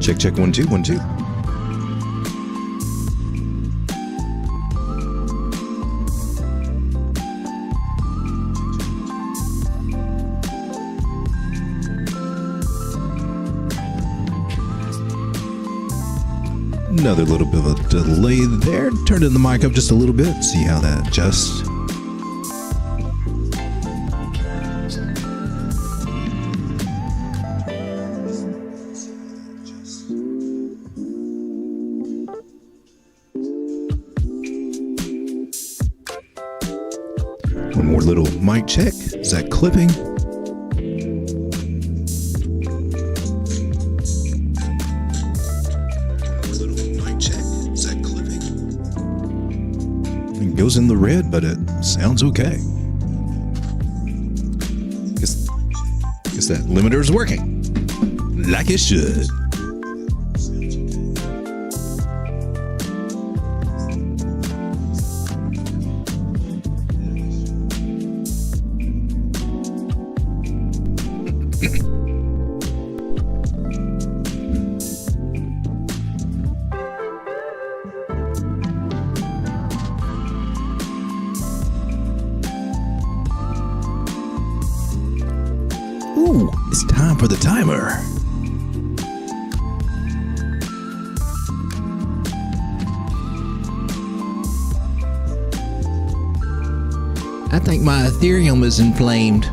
Check, check, 1 2 1 2. Another little bit of a delay there. Turn the mic up just a little bit. See how that adjusts. One more little mic check. Is that clipping? It goes in the red, but it sounds okay. Guess that limiter is working like it should. Ooh, it's time for the timer. I think my Ethereum is inflamed.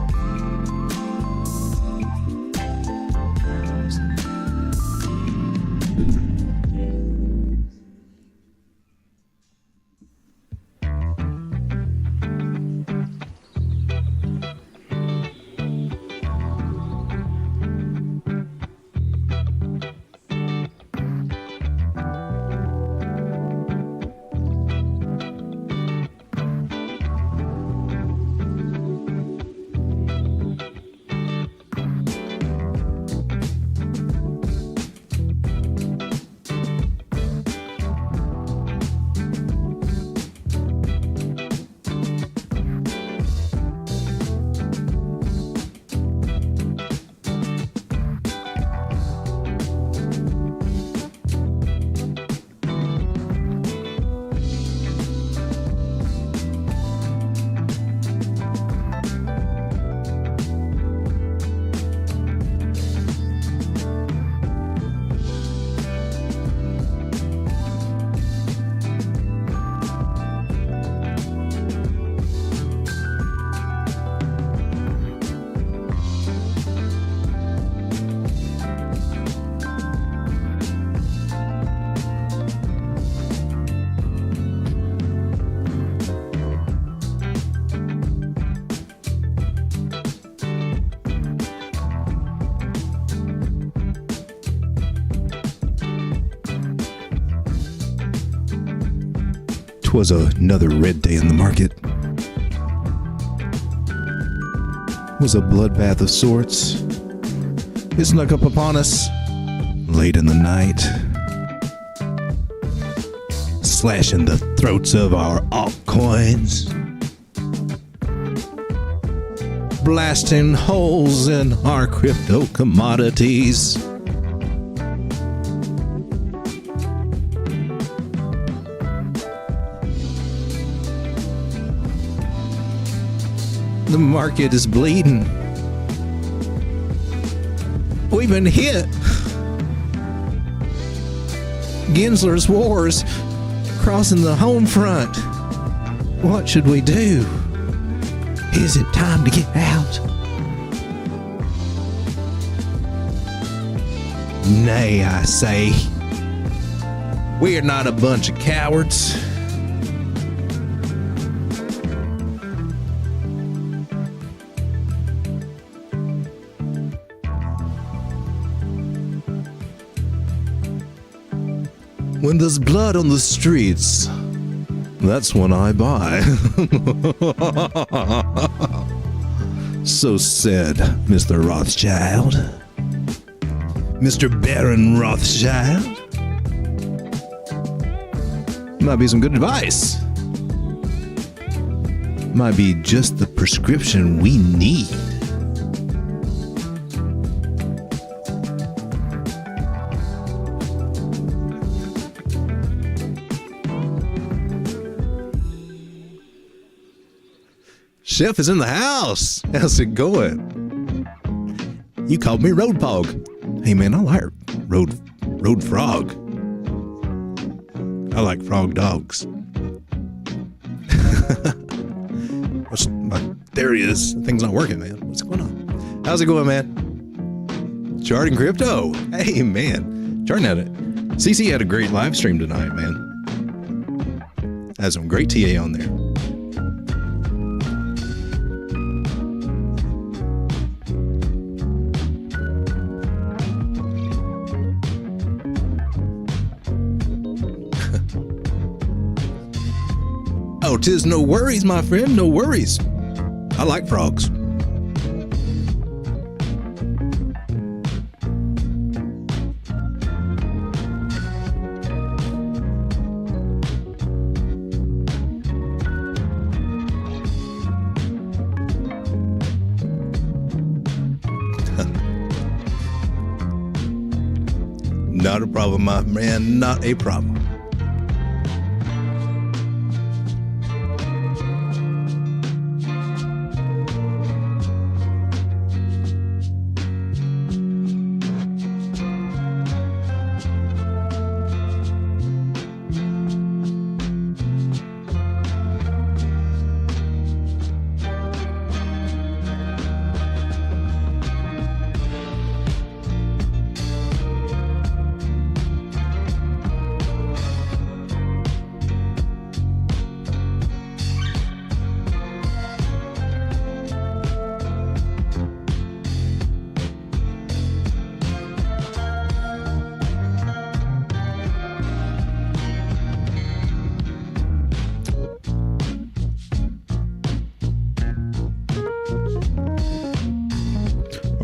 Was another red day in the market. Was a bloodbath of sorts. It snuck up upon us late in the night, slashing the throats of our altcoins, blasting holes in our crypto commodities. The market is bleeding. We've been hit. Gensler's wars crossing the home front. What should we do? Is it time to get out? Nay, I say. We are not a bunch of cowards. When there's blood on the streets, that's when I buy. So said Mr. Rothschild. Mr. Baron Rothschild. Might be some good advice. Might be just the prescription we need. Chef is in the house. How's it going? You called me Road Pog. Hey man, I like road frog. I like frog dogs. There he is. The thing's not working, man. What's going on? How's it going, man? Charting crypto. Hey man, charting at it. CC had a great live stream tonight, man. Had some great TA on there. Oh, 'tis no worries, my friend, no worries. I like frogs. Not a problem, my man, not a problem.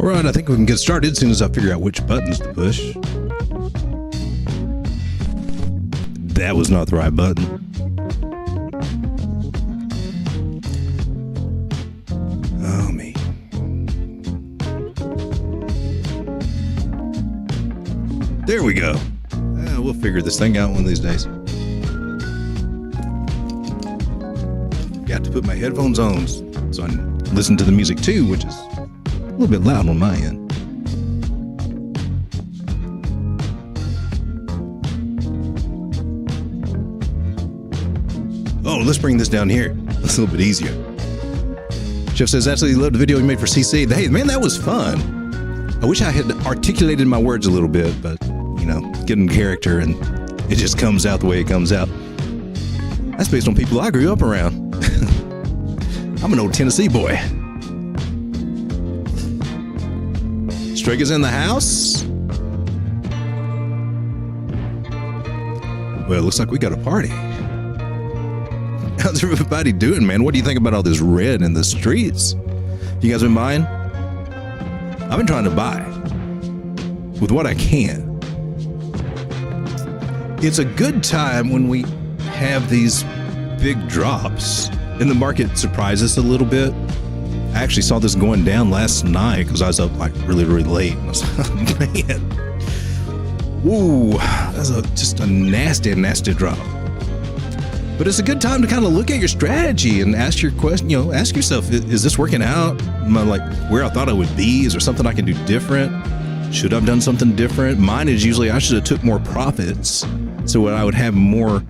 All right, I think we can get started as soon as I figure out which buttons to push. That was not the right button. Oh, me. There we go. We'll figure this thing out one of these days. Got to put my headphones on so I can listen to the music too, which is a little bit loud on my end. Oh, let's bring this down here. That's a little bit easier. Jeff says, absolutely loved the video you made for CC. Hey, man, that was fun. I wish I had articulated my words a little bit, but, you know, get in character and it just comes out the way it comes out. That's based on people I grew up around. I'm an old Tennessee boy. Strake is in the house. Well, it looks like we got a party. How's everybody doing, man? What do you think about all this red in the streets? You guys been buying? I've been trying to buy with what I can. It's a good time when we have these big drops and the market surprises us a little bit. I actually saw this going down last night because I was up like really late. And I was like, man, woo, that's just a nasty drop. But it's a good time to kind of look at your strategy and ask your question. You know, ask yourself, is this working out? Am I like where I thought I would be? Is there something I can do different? Should I have done something different? Mine is usually I should have took more profits so I would have more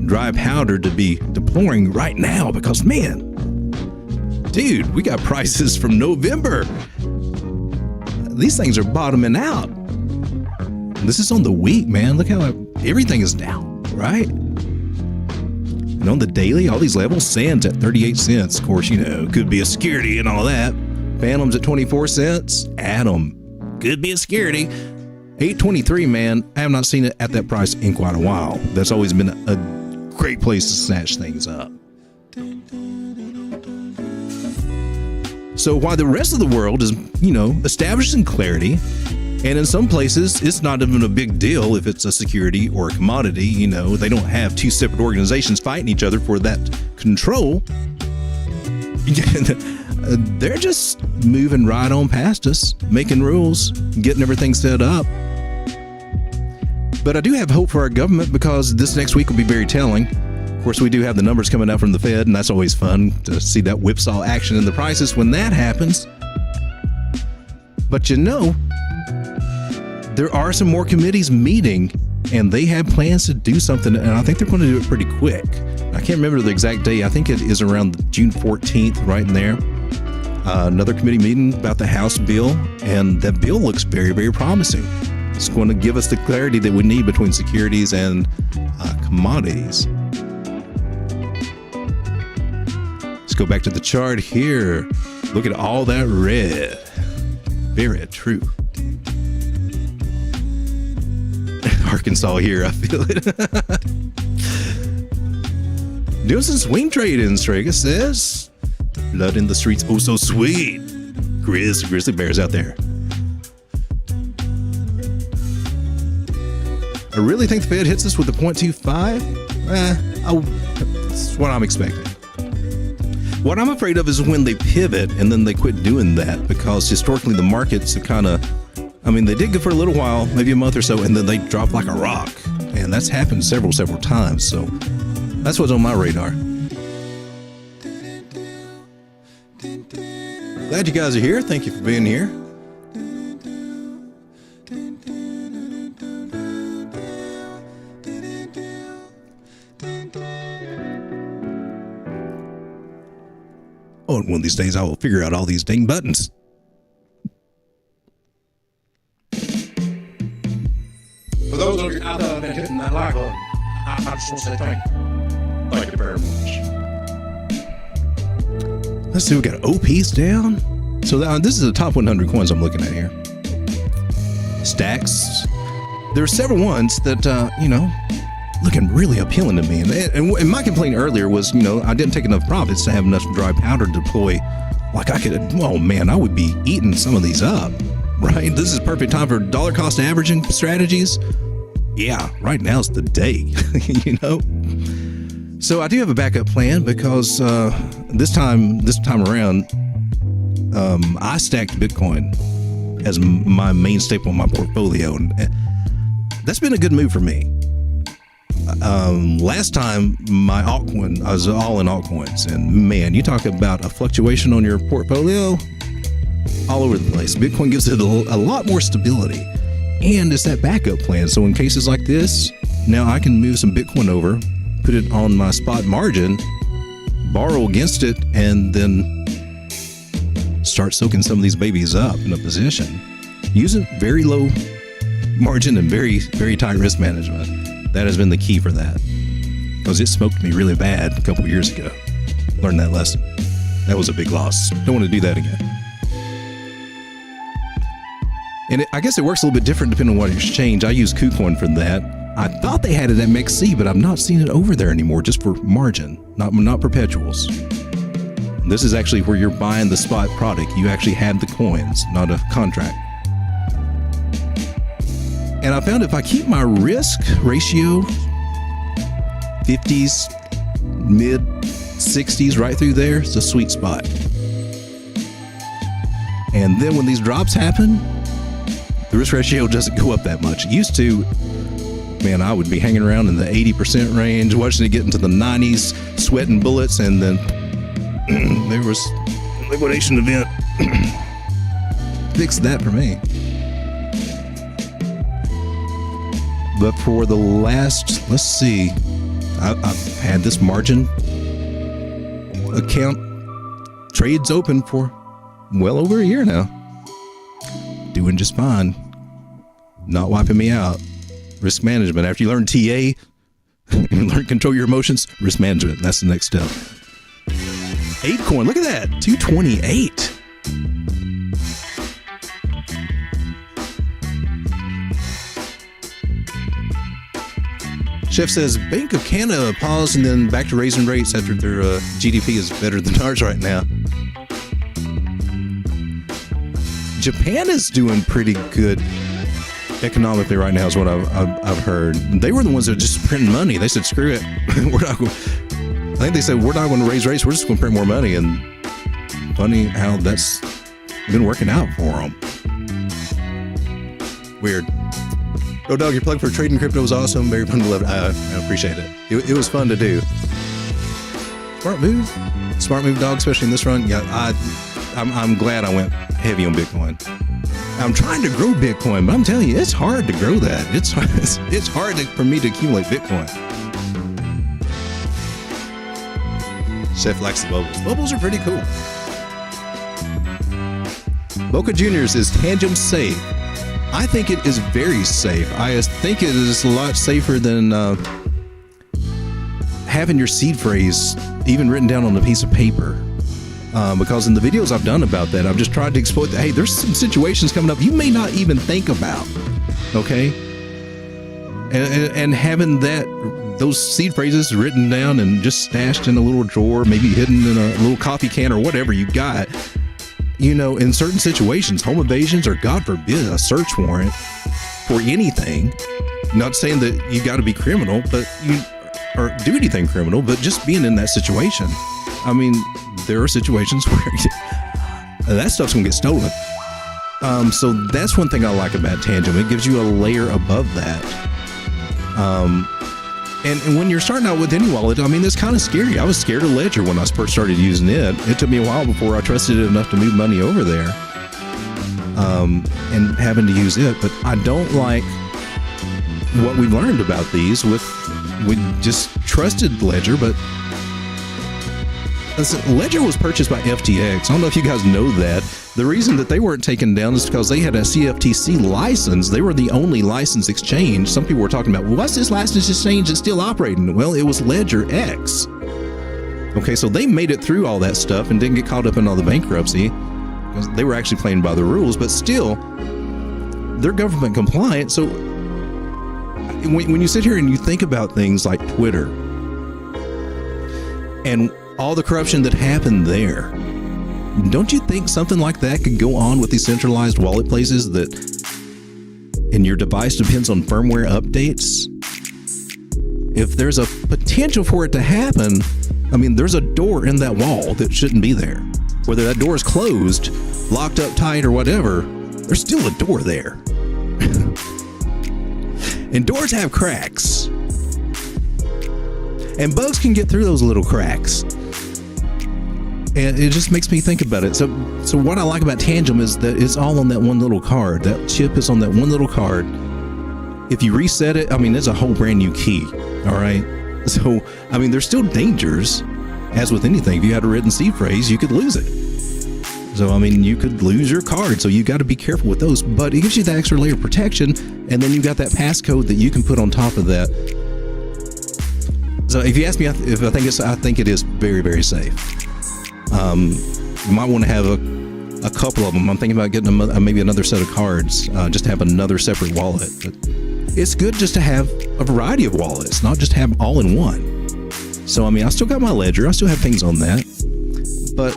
dry powder to be deploying right now because, man, dude, we got prices from November. These things are bottoming out. This is on the week, man. Look how everything is down, right? And on the daily, all these levels, Sand's at 38 cents. Of course, you know, could be a security and all that. Phantom's at 24 cents. Atom could be a security. 823, man. I have not seen it at that price in quite a while. That's always been a great place to snatch things up. So while the rest of the world is, you know, establishing clarity, and in some places it's not even a big deal if it's a security or a commodity, you know, they don't have two separate organizations fighting each other for that control. They're just moving right on past us, making rules, getting everything set up. But I do have hope for our government because this next week will be very telling. Of Of course, we do have the numbers coming out from the Fed, and that's always fun to see that whipsaw action in the prices when that happens. But there are some more committees meeting, and they have plans to do something, and I think they're going to do it pretty quick. I can't remember the exact day. I think it is around June 14th, right in there. Another committee meeting about the House bill, and that bill looks very, very promising. It's going to give us the clarity that we need between securities and commodities. Let's go back to the chart here. Look at all that red. Very true. Arkansas here, I feel it. Doing some swing trading, Strega says. Blood in the streets, oh so sweet. Grizzly bears out there. I really think the Fed hits us with the 0.25. That's what I'm expecting. What I'm afraid of is when they pivot and then they quit doing that, because historically the markets have they did good for a little while, maybe a month or so, and then they drop like a rock. And that's happened several times. So that's what's on my radar. Glad you guys are here. Thank you for being here. Oh, and one of these days I will figure out all these dang buttons. For those of you out there that hitting that like button, I just want to say thank you. Thank you very much. Let's see, we got OPs down. So this is the top 100 coins I'm looking at here. Stacks. There are several ones that, looking really appealing to me. And my complaint earlier was, I didn't take enough profits to have enough dry powder to deploy. Like I would be eating some of these up, right? This is perfect time for dollar cost averaging strategies. Yeah, right now's the day, So I do have a backup plan because this time around, I stacked Bitcoin as my main staple in my portfolio, and that's been a good move for me. Last time my altcoin, I was all in altcoins, and man, you talk about a fluctuation on your portfolio all over the place. Bitcoin gives it a lot more stability, and it's that backup plan. So in cases like this, now I can move some Bitcoin over, put it on my spot margin, borrow against it, and then start soaking some of these babies up in a position using very low margin and very, very tight risk management. That has been the key for that, because it smoked me really bad a couple years ago. Learned that lesson. That was a big loss. Don't want to do that again. And I guess it works a little bit different depending on what exchange. I use KuCoin for that. I thought they had it at MexC, but I'm not seeing it over there anymore, just for margin, not perpetuals. This is actually where you're buying the spot product. You actually have the coins, not a contract. And I found if I keep my risk ratio 50s, mid 60s, right through there, it's a sweet spot. And then when these drops happen, the risk ratio doesn't go up that much. It used to, man, I would be hanging around in the 80% range, watching it get into the 90s, sweating bullets, and then there was a liquidation event. Fixed that for me. But for the last, let's see, I've had this margin account trades open for well over a year now. Doing just fine. Not wiping me out. Risk management. After you learn TA, you learn to control your emotions, risk management. That's the next step. ApeCoin, look at that, 228. Chef says Bank of Canada paused and then back to raising rates after their GDP is better than ours right now. Japan is doing pretty good economically right now, is what I've heard. They were the ones that just printing money. They said, screw it. I think they said, we're not going to raise rates. We're just going to print more money. And funny how that's been working out for them. Weird. Go Dog, your plug for trading crypto was awesome. Very fun to love. I appreciate it. It was fun to do. Smart move, dog, especially in this run. Yeah, I'm glad I went heavy on Bitcoin. I'm trying to grow Bitcoin, but I'm telling you, it's hard to grow that. It's hard for me to accumulate Bitcoin. Chef likes the bubbles. Bubbles are pretty cool. Boca Juniors, is Tangem safe? I think it is very safe. I think it is a lot safer than having your seed phrase even written down on a piece of paper. Because in the videos I've done about that, I've just tried to exploit that. Hey, there's some situations coming up you may not even think about. Okay? And having those seed phrases written down and just stashed in a little drawer, maybe hidden in a little coffee can or whatever you got. In certain situations, home invasions, or God forbid, a search warrant for anything. Not saying that you got to be criminal, or do anything criminal, but just being in that situation. I mean, there are situations where that stuff's gonna get stolen. So that's one thing I like about Tangem. It gives you a layer above that. And when you're starting out with any wallet, I mean, it's kind of scary. I was scared of Ledger when I first started using it. It took me a while before I trusted it enough to move money over there, and having to use it. But I don't like what we learned about these we just trusted Ledger, but Ledger was purchased by FTX. I don't know if you guys know that. The reason that they weren't taken down is because they had a CFTC license. They were the only licensed exchange. Some people were talking about, well, what's this licensed exchange that's still operating? Well, it was Ledger X. Okay, so they made it through all that stuff and didn't get caught up in all the bankruptcy because they were actually playing by the rules, but still, they're government compliant. So when you sit here and you think about things like Twitter and all the corruption that happened there, don't you think something like that could go on with these centralized wallet places and your device depends on firmware updates? If there's a potential for it to happen, I mean, there's a door in that wall that shouldn't be there. Whether that door is closed, locked up tight, or whatever, there's still a door there. And doors have cracks. And bugs can get through those little cracks. And it just makes me think about it. So what I like about Tangem is that it's all on that one little card. That chip is on that one little card. If you reset it, I mean, it's a whole brand new key. All right. So, I mean, there's still dangers. As with anything, if you had a written seed phrase, you could lose it. So, I mean, you could lose your card. So you got to be careful with those. But it gives you that extra layer of protection. And then you got that passcode that you can put on top of that. So if you ask me if I think it is very, very safe. You might want to have a couple of them. I'm thinking about getting maybe another set of cards, just to have another separate wallet. But it's good just to have a variety of wallets, not just have all in one. So, I mean, I still got my Ledger. I still have things on that. But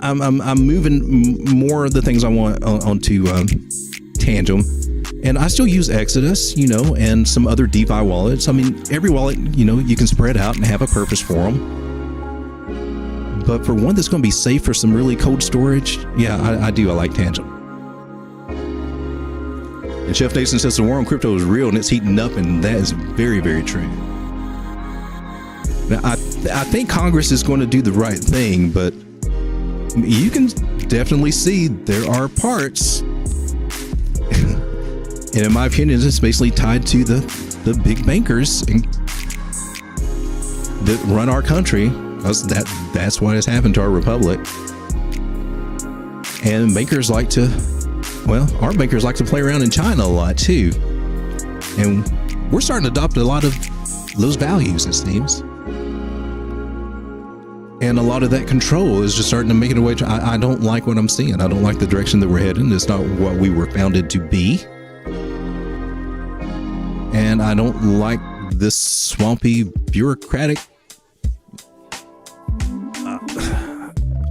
I'm moving more of the things I want onto Tangem. And I still use Exodus, and some other DeFi wallets. I mean, every wallet, you can spread out and have a purpose for them. But for one that's going to be safe for some really cold storage, yeah, I do. I like Tangem. And Chef Nathan says the war on crypto is real and it's heating up, and that is very, very true. Now, I think Congress is going to do the right thing, but you can definitely see there are parts, and in my opinion, it's basically tied to the big bankers that run our country. Because that's what has happened to our republic. And our bankers like to play around in China a lot too. And we're starting to adopt a lot of those values, it seems. And a lot of that control is just starting to make it away. I don't like what I'm seeing. I don't like the direction that we're heading. It's not what we were founded to be. And I don't like this swampy, bureaucratic,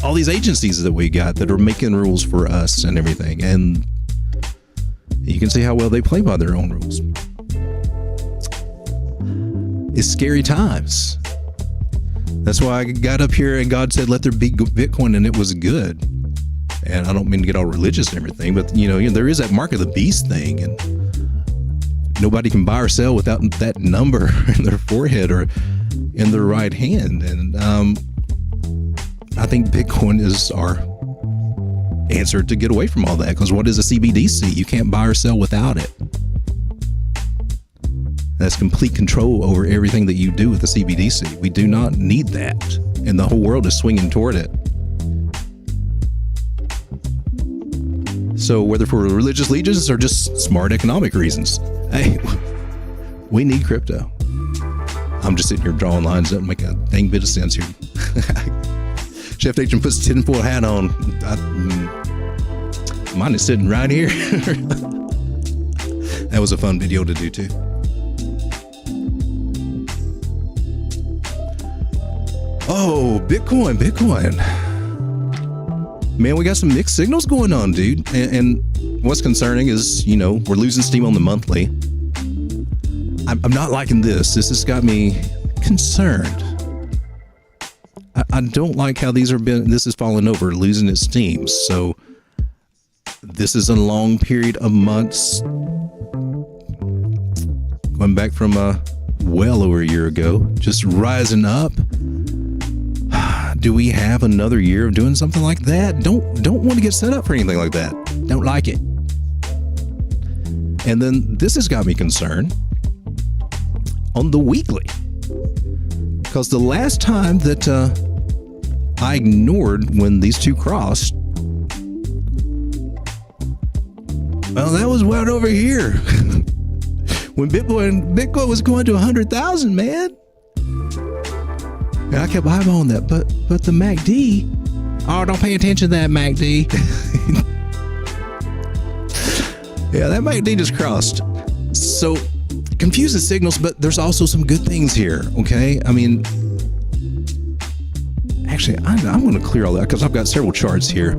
all these agencies that we got that are making rules for us and everything. And you can see how well they play by their own rules. It's scary times. That's why I got up here and God said, let there be Bitcoin, and it was good. And I don't mean to get all religious and everything, but there is that mark of the beast thing, and nobody can buy or sell without that number in their forehead, or in the right hand. And I think Bitcoin is our answer to get away from all that. Because what is a CBDC? You can't buy or sell without it. That's complete control over everything that you do with the CBDC. We do not need that. And the whole world is swinging toward it. So whether for religious allegiance or just smart economic reasons, hey, we need crypto. I'm just sitting here drawing lines that don't make a dang bit of sense here. Chef Agent puts a tinfoil hat on. Mine is sitting right here. That was a fun video to do too. Oh, Bitcoin. Man, we got some mixed signals going on, dude. And what's concerning is, we're losing steam on the monthly. I'm not liking this. This has got me concerned. I don't like how this is falling over, losing its steam. So this is a long period of months. Going back from well over a year ago, just rising up. Do we have another year of doing something like that? Don't want to get set up for anything like that. Don't like it. And then this has got me concerned on the weekly. Because the last time that I ignored when these two crossed, well, that was right over here. When Bitcoin was going to 100,000, man. And I kept eyeballing that, but the MACD, oh, don't pay attention to that MACD. Yeah, that MACD just crossed. So confusing signals, but there's also some good things here. Okay, I mean, actually, I'm going to clear all that because I've got several charts here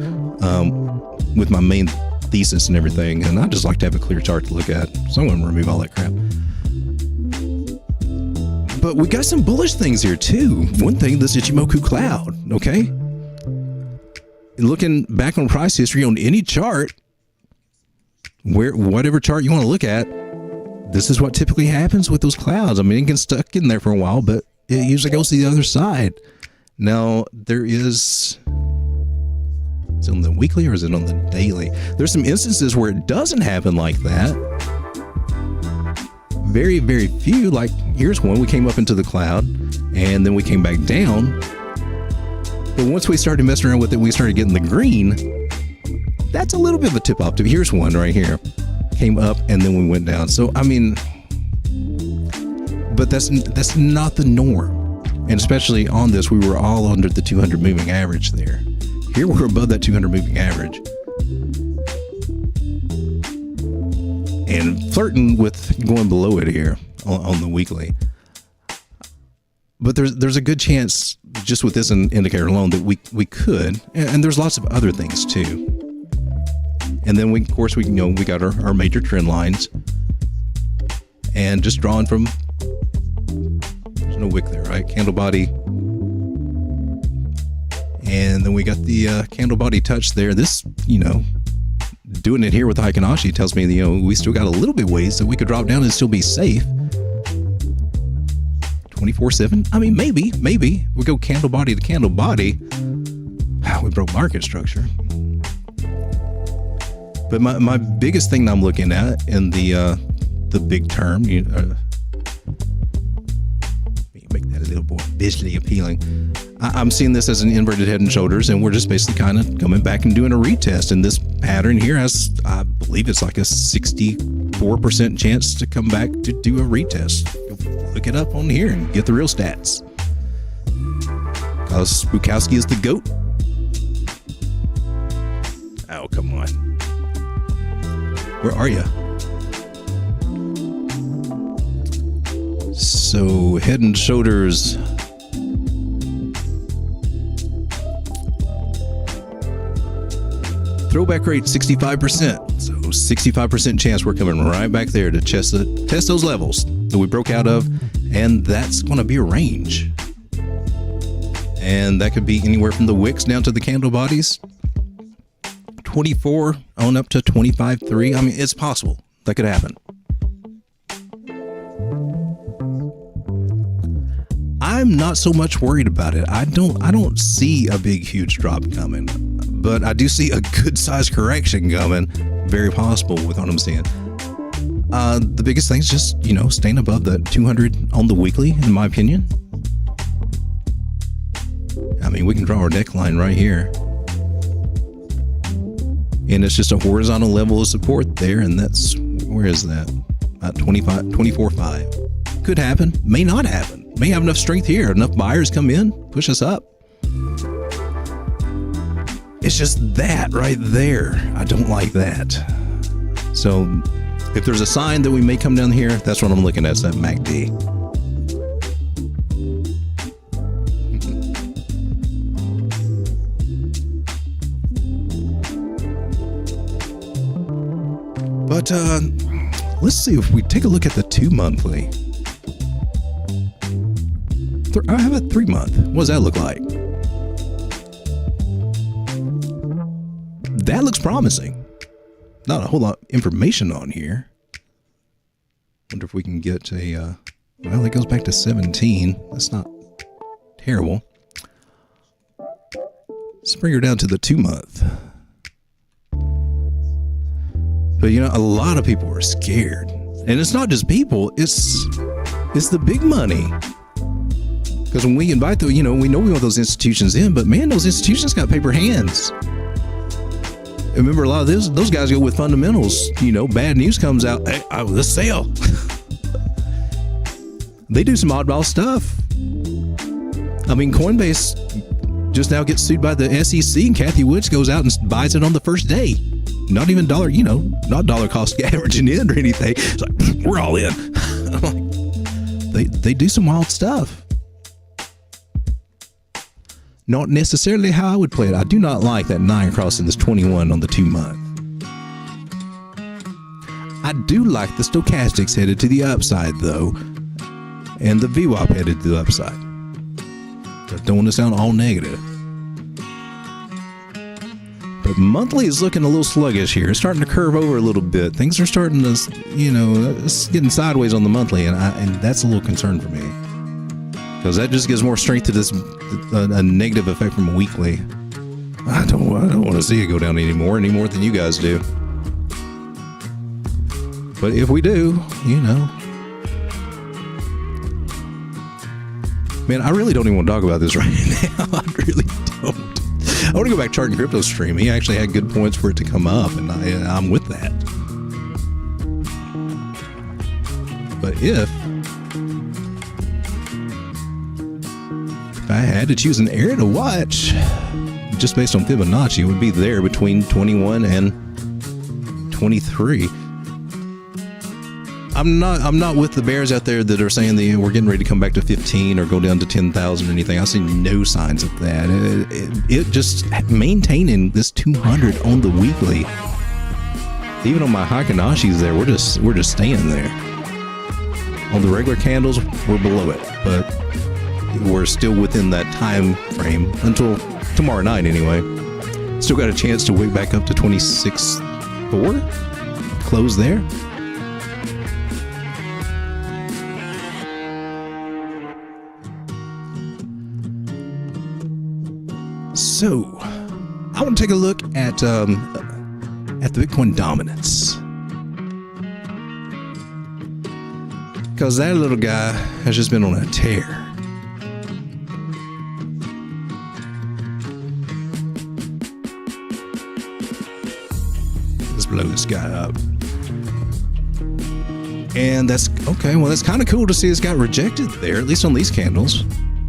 with my main thesis and everything, and I just like to have a clear chart to look at. So I'm going to remove all that crap. But we got some bullish things here too. One thing, this Ichimoku cloud, okay? Looking back on price history on any chart, whatever chart you want to look at, this is what typically happens with those clouds. I mean, it gets stuck in there for a while, but it usually goes to the other side. Now, is it on the weekly or is it on the daily? There's some instances where it doesn't happen like that. Very, very few. Like here's one. We came up into the cloud and then we came back down. But once we started messing around with it, we started getting the green. That's a little bit of a tip off. Here's one right here. Came up and then we went down. So, I mean, but that's not the norm. And especially on this, we were all under the 200 moving average there. Here we're above that 200 moving average. And flirting with going below it here on the weekly. But there's a good chance just with this indicator alone that we could, and there's lots of other things too. And then we got our major trend lines, and just drawing from, there's no wick there, right? Candle body. And then we got the candle body touch there. This, doing it here with Heikin-Ashi tells me, we still got a little bit ways that we could drop down and still be safe. 24/7. I mean, maybe we go candle body to candle body. We broke market structure. But my biggest thing that I'm looking at in the big term, make that a little more visually appealing. I'm seeing this as an inverted head and shoulders, and we're just basically kind of coming back and doing a retest. And this pattern here has, I believe it's like a 64% chance to come back to do a retest. Look it up on here and get the real stats. Because Bukowski is the GOAT. Oh, come on. Where are you? So, head and shoulders. Throwback rate 65%. So 65% chance we're coming right back there to test those levels that we broke out of, and that's going to be a range. And that could be anywhere from the wicks down to the candle bodies. 24 on up to 25.3. I mean, it's possible that could happen. I'm not so much worried about it. I don't see a big, huge drop coming, but I do see a good sized correction coming. Very possible with what I'm seeing. The biggest thing is just, staying above the 200 on the weekly, in my opinion. I mean, we can draw our neckline right here. And it's just a horizontal level of support there. And that's, where is that? About 24.5. Could happen. May not happen. May have enough strength here. Enough buyers come in, push us up. It's just that right there. I don't like that. So if there's a sign that we may come down here, that's what I'm looking at. It's that MACD. But let's see if we take a look at the 2 monthly. I have a 3 month. What does that look like? That looks promising. Not a whole lot of information on here. Wonder if we can get a, well, it goes back to 17. That's not terrible. Let's bring her down to the 2 month. But a lot of people are scared. And it's not just people, it's the big money. Because when we invite we know we want those institutions in, but man, those institutions got paper hands. Remember, a lot of those guys go with fundamentals. Bad news comes out, hey, let's sell. They do some oddball stuff. I mean, Coinbase just now gets sued by the SEC, and Kathy Woods goes out and buys it on the first day. Not even dollar, not dollar cost averaging in or anything. It's like, we're all in. They do some wild stuff. Not necessarily how I would play it. I do not like that 9 crossing this 21 on the 2 month. I do like the stochastics headed to the upside though, and the VWAP headed to the upside. I don't want to sound all negative. But monthly is looking a little sluggish here. It's starting to curve over a little bit. Things are starting to, it's getting sideways on the monthly, and that's a little concern for me. Because that just gives more strength to this a negative effect from a weekly. I don't want to see it go down any more than you guys do. But if we do, man, I really don't even want to talk about this right now. I really don't. I want to go back charting crypto stream. He actually had good points for it to come up, and I'm with that. But if I had to choose an area to watch, just based on Fibonacci, it would be there between 21 and 23. I'm not with the bears out there that are saying we're getting ready to come back to 15 or go down to 10,000 or anything. I see no signs of that. It just maintaining this 200 on the weekly. Even on my Hakanashis there, we're just staying there. On the regular candles, we're below it, but we're still within that time frame until tomorrow night anyway. Still got a chance to wake back up to 26.4. Close there. So, I want to take a look at the Bitcoin dominance. Because that little guy has just been on a tear. Let's blow this guy up. And that's okay. Well, that's kind of cool to see it's got rejected there, at least on these candles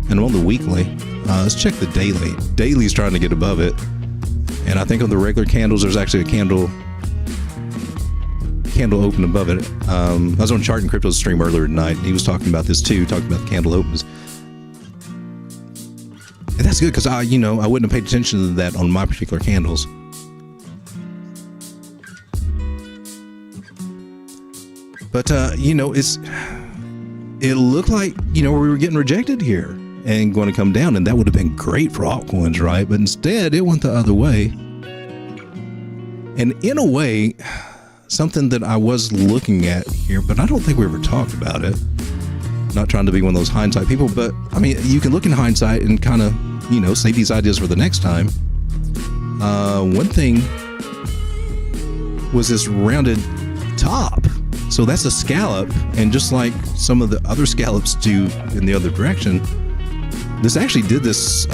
and on the weekly. Let's check the daily. Daily's trying to get above it. And I think on the regular candles, there's actually a candle open above it. I was on Chart and Crypto's stream earlier tonight, and he was talking about this too, talking about the candle opens. And that's good because I wouldn't have paid attention to that on my particular candles. But it looked like we were getting rejected here and going to come down, and that would have been great for altcoins, right? But instead, it went the other way. And in a way, something that I was looking at here, but I don't think we ever talked about it. Not trying to be one of those hindsight people, but I mean, you can look in hindsight and kind of, save these ideas for the next time. One thing was this rounded top. So that's a scallop, and just like some of the other scallops do in the other direction, this actually did this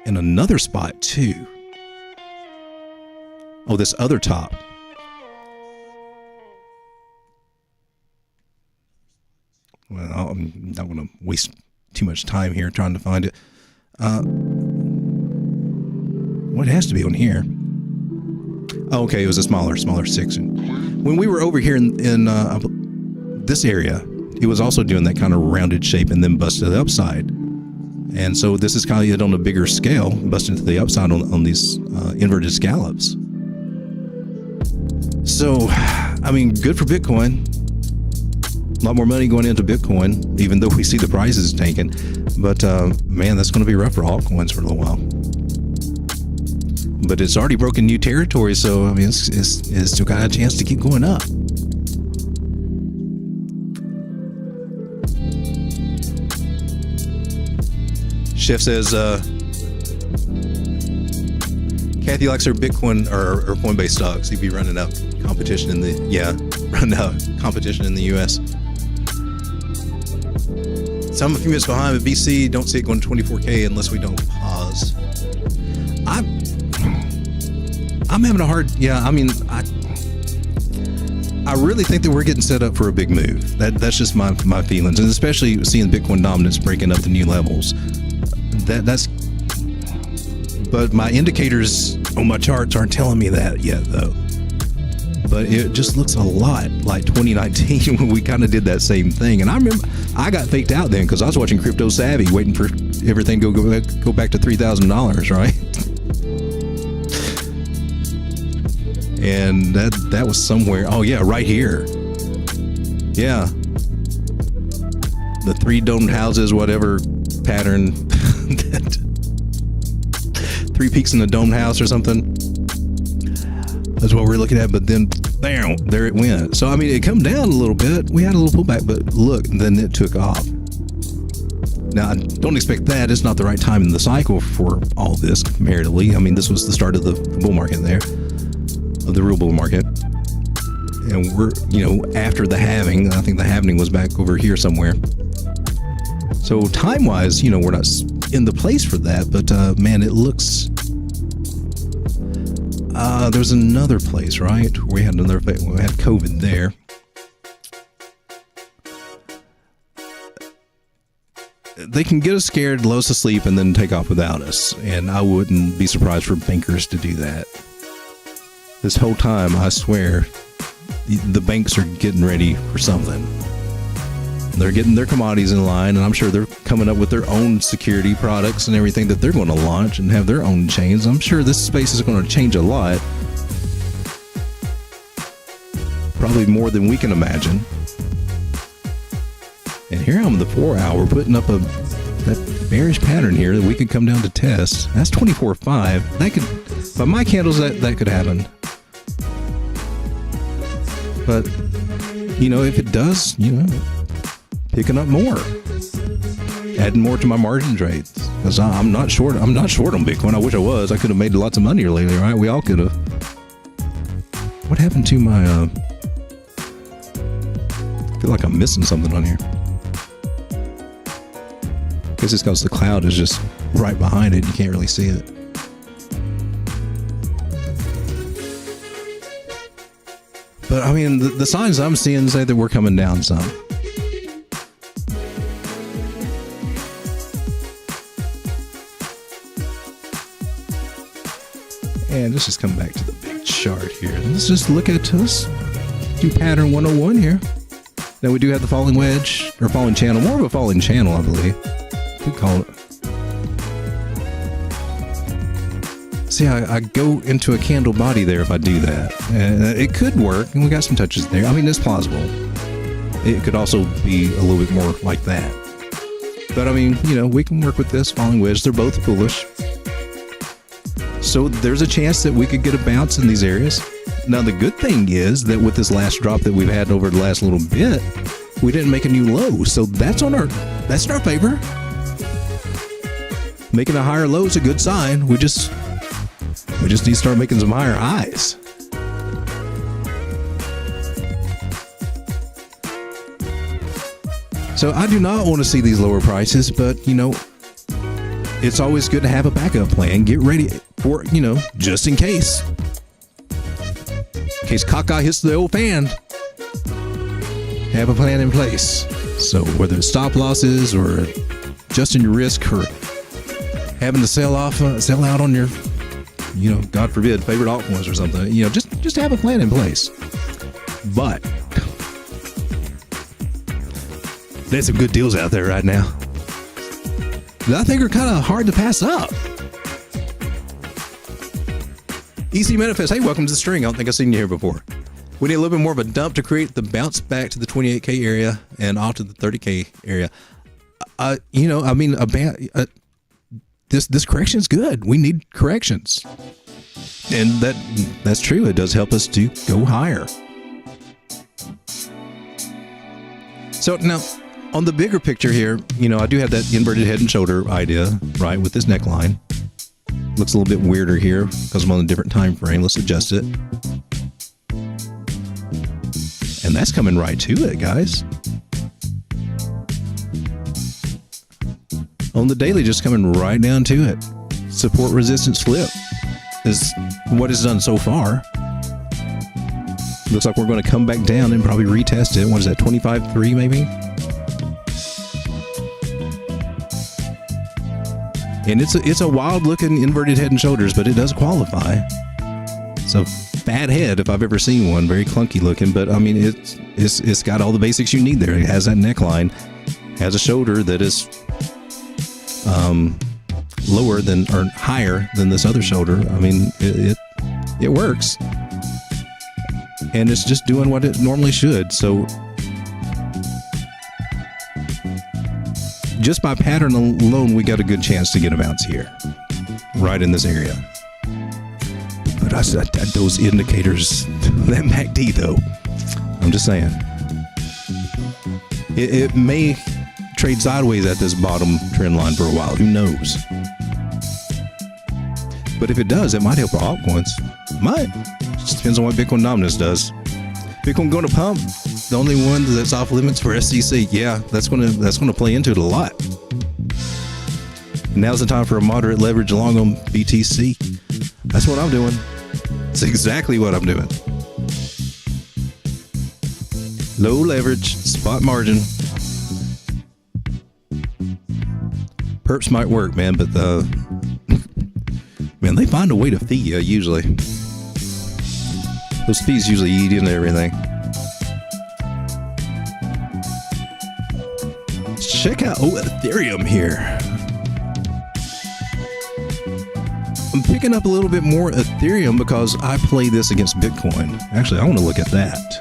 in another spot too. Oh, this other top. Well, I'm not going to waste too much time here trying to find it. What has to be on here? Oh, okay, it was a smaller section. When we were over here in this area, it was also doing that kind of rounded shape and then busted to the upside. And so this is kind of on a bigger scale, busting to the upside on these inverted scallops. So, I mean, good for Bitcoin. A lot more money going into Bitcoin, even though we see the prices tanking. But man, that's going to be rough for altcoins for a little while. But it's already broken new territory, so I mean, it's still got a chance to keep going up. Chef says, Kathy likes her Bitcoin or Coinbase stocks. He'd be running out competition in the U.S. So I'm a few minutes behind with BC. Don't see it going to 24K unless we don't pause. I'm having a hard. Yeah, I mean, I really think that we're getting set up for a big move. That's just my feelings, and especially seeing Bitcoin dominance breaking up to new levels. But my indicators on my charts aren't telling me that yet, though. But it just looks a lot like 2019 when we kind of did that same thing. And I remember I got faked out then because I was watching Crypto Savvy, waiting for everything to go back to $3,000, right? And that was somewhere. Oh yeah, right here. Yeah, the 3 domed houses, whatever pattern. 3 peaks in the domed house or something. That's what we're looking at. But then, bam, there it went. So I mean, it come down a little bit. We had a little pullback, but look, then it took off. Now, I don't expect that. It's not the right time in the cycle for all this, comparatively. I mean, this was the start of the bull market there. Of the real bull market, and we're after the halving. I think the halving was back over here somewhere. So time wise, we're not in the place for that, but man, it looks there's another place, right, where we had COVID there. They can get us scared, lull us to sleep, and then take off without us, and I wouldn't be surprised for bankers to do that. This whole time, I swear, the banks are getting ready for something. They're getting their commodities in line, and I'm sure they're coming up with their own security products and everything that they're going to launch and have their own chains. I'm sure this space is going to change a lot. Probably more than we can imagine. And here I'm in the 4 hour putting up that bearish pattern here that we could come down to test. That's 24.5. That could, by my candles, that could happen. But, if it does, picking up more, adding more to my margin trades, because I'm not short on Bitcoin. I wish I was. I could have made lots of money here lately, right? We all could have. What happened to my, I feel like I'm missing something on here. I guess it's because the cloud is just right behind it. You can't really see it. But I mean, the signs I'm seeing say that we're coming down some. And let's just come back to the big chart here. Let's just look at this. Do pattern 101 here. Now we do have the falling wedge, or falling channel. More of a falling channel, I believe. We call it. See, I go into a candle body there if I do that. It could work, and we got some touches there. I mean, it's plausible. It could also be a little bit more like that. But I mean, we can work with this falling wedge. They're both bullish. So there's a chance that we could get a bounce in these areas. Now, the good thing is that with this last drop that we've had over the last little bit, we didn't make a new low. So that's in our favor. Making a higher low is a good sign. We just need to start making some higher highs. So I do not want to see these lower prices, but it's always good to have a backup plan. Get ready for, just in case. In case Kaka hits the old fan, have a plan in place. So whether it's stop losses or adjusting your risk or having to sell out on your, God forbid, favorite altcoins or something, just have a plan in place. But there's some good deals out there right now that I think are kind of hard to pass up. EC Manifest, hey, welcome to the string. I don't think I've seen you here before. We need a little bit more of a dump to create the bounce back to the 28K area and off to the 30K area. This correction is good. We need corrections. And that's true. It does help us to go higher. So now, on the bigger picture here, I do have that inverted head and shoulder idea, right, with this neckline. Looks a little bit weirder here because I'm on a different time frame. Let's adjust it. And that's coming right to it, guys. On the daily, just coming right down to it. Support resistance flip is what it's done so far. Looks like we're going to come back down and probably retest it. What is that, 25.3 maybe? And it's a wild looking inverted head and shoulders, but it does qualify. It's a fat head if I've ever seen one. Very clunky looking, but I mean it's got all the basics you need there. It has that neckline, has a shoulder that is lower than or higher than this other shoulder. I mean it works, and it's just doing what it normally should. So just by pattern alone, we got a good chance to get a bounce here, right in this area. But those indicators, that MACD though, I'm just saying, it may trade sideways at this bottom trend line for a while. Who knows? But if it does, it might help our altcoins. Might. Just depends on what Bitcoin dominance does. Bitcoin going to pump. The only one that's off limits for SEC. Yeah, that's gonna play into it a lot. Now's the time for a moderate leverage long on BTC. That's what I'm doing. It's exactly what I'm doing. Low leverage, spot margin. Perps might work, man, but man, they find a way to fee you usually. Those fees usually eat into everything. Check out Ethereum here. I'm picking up a little bit more Ethereum because I play this against Bitcoin. Actually, I want to look at that.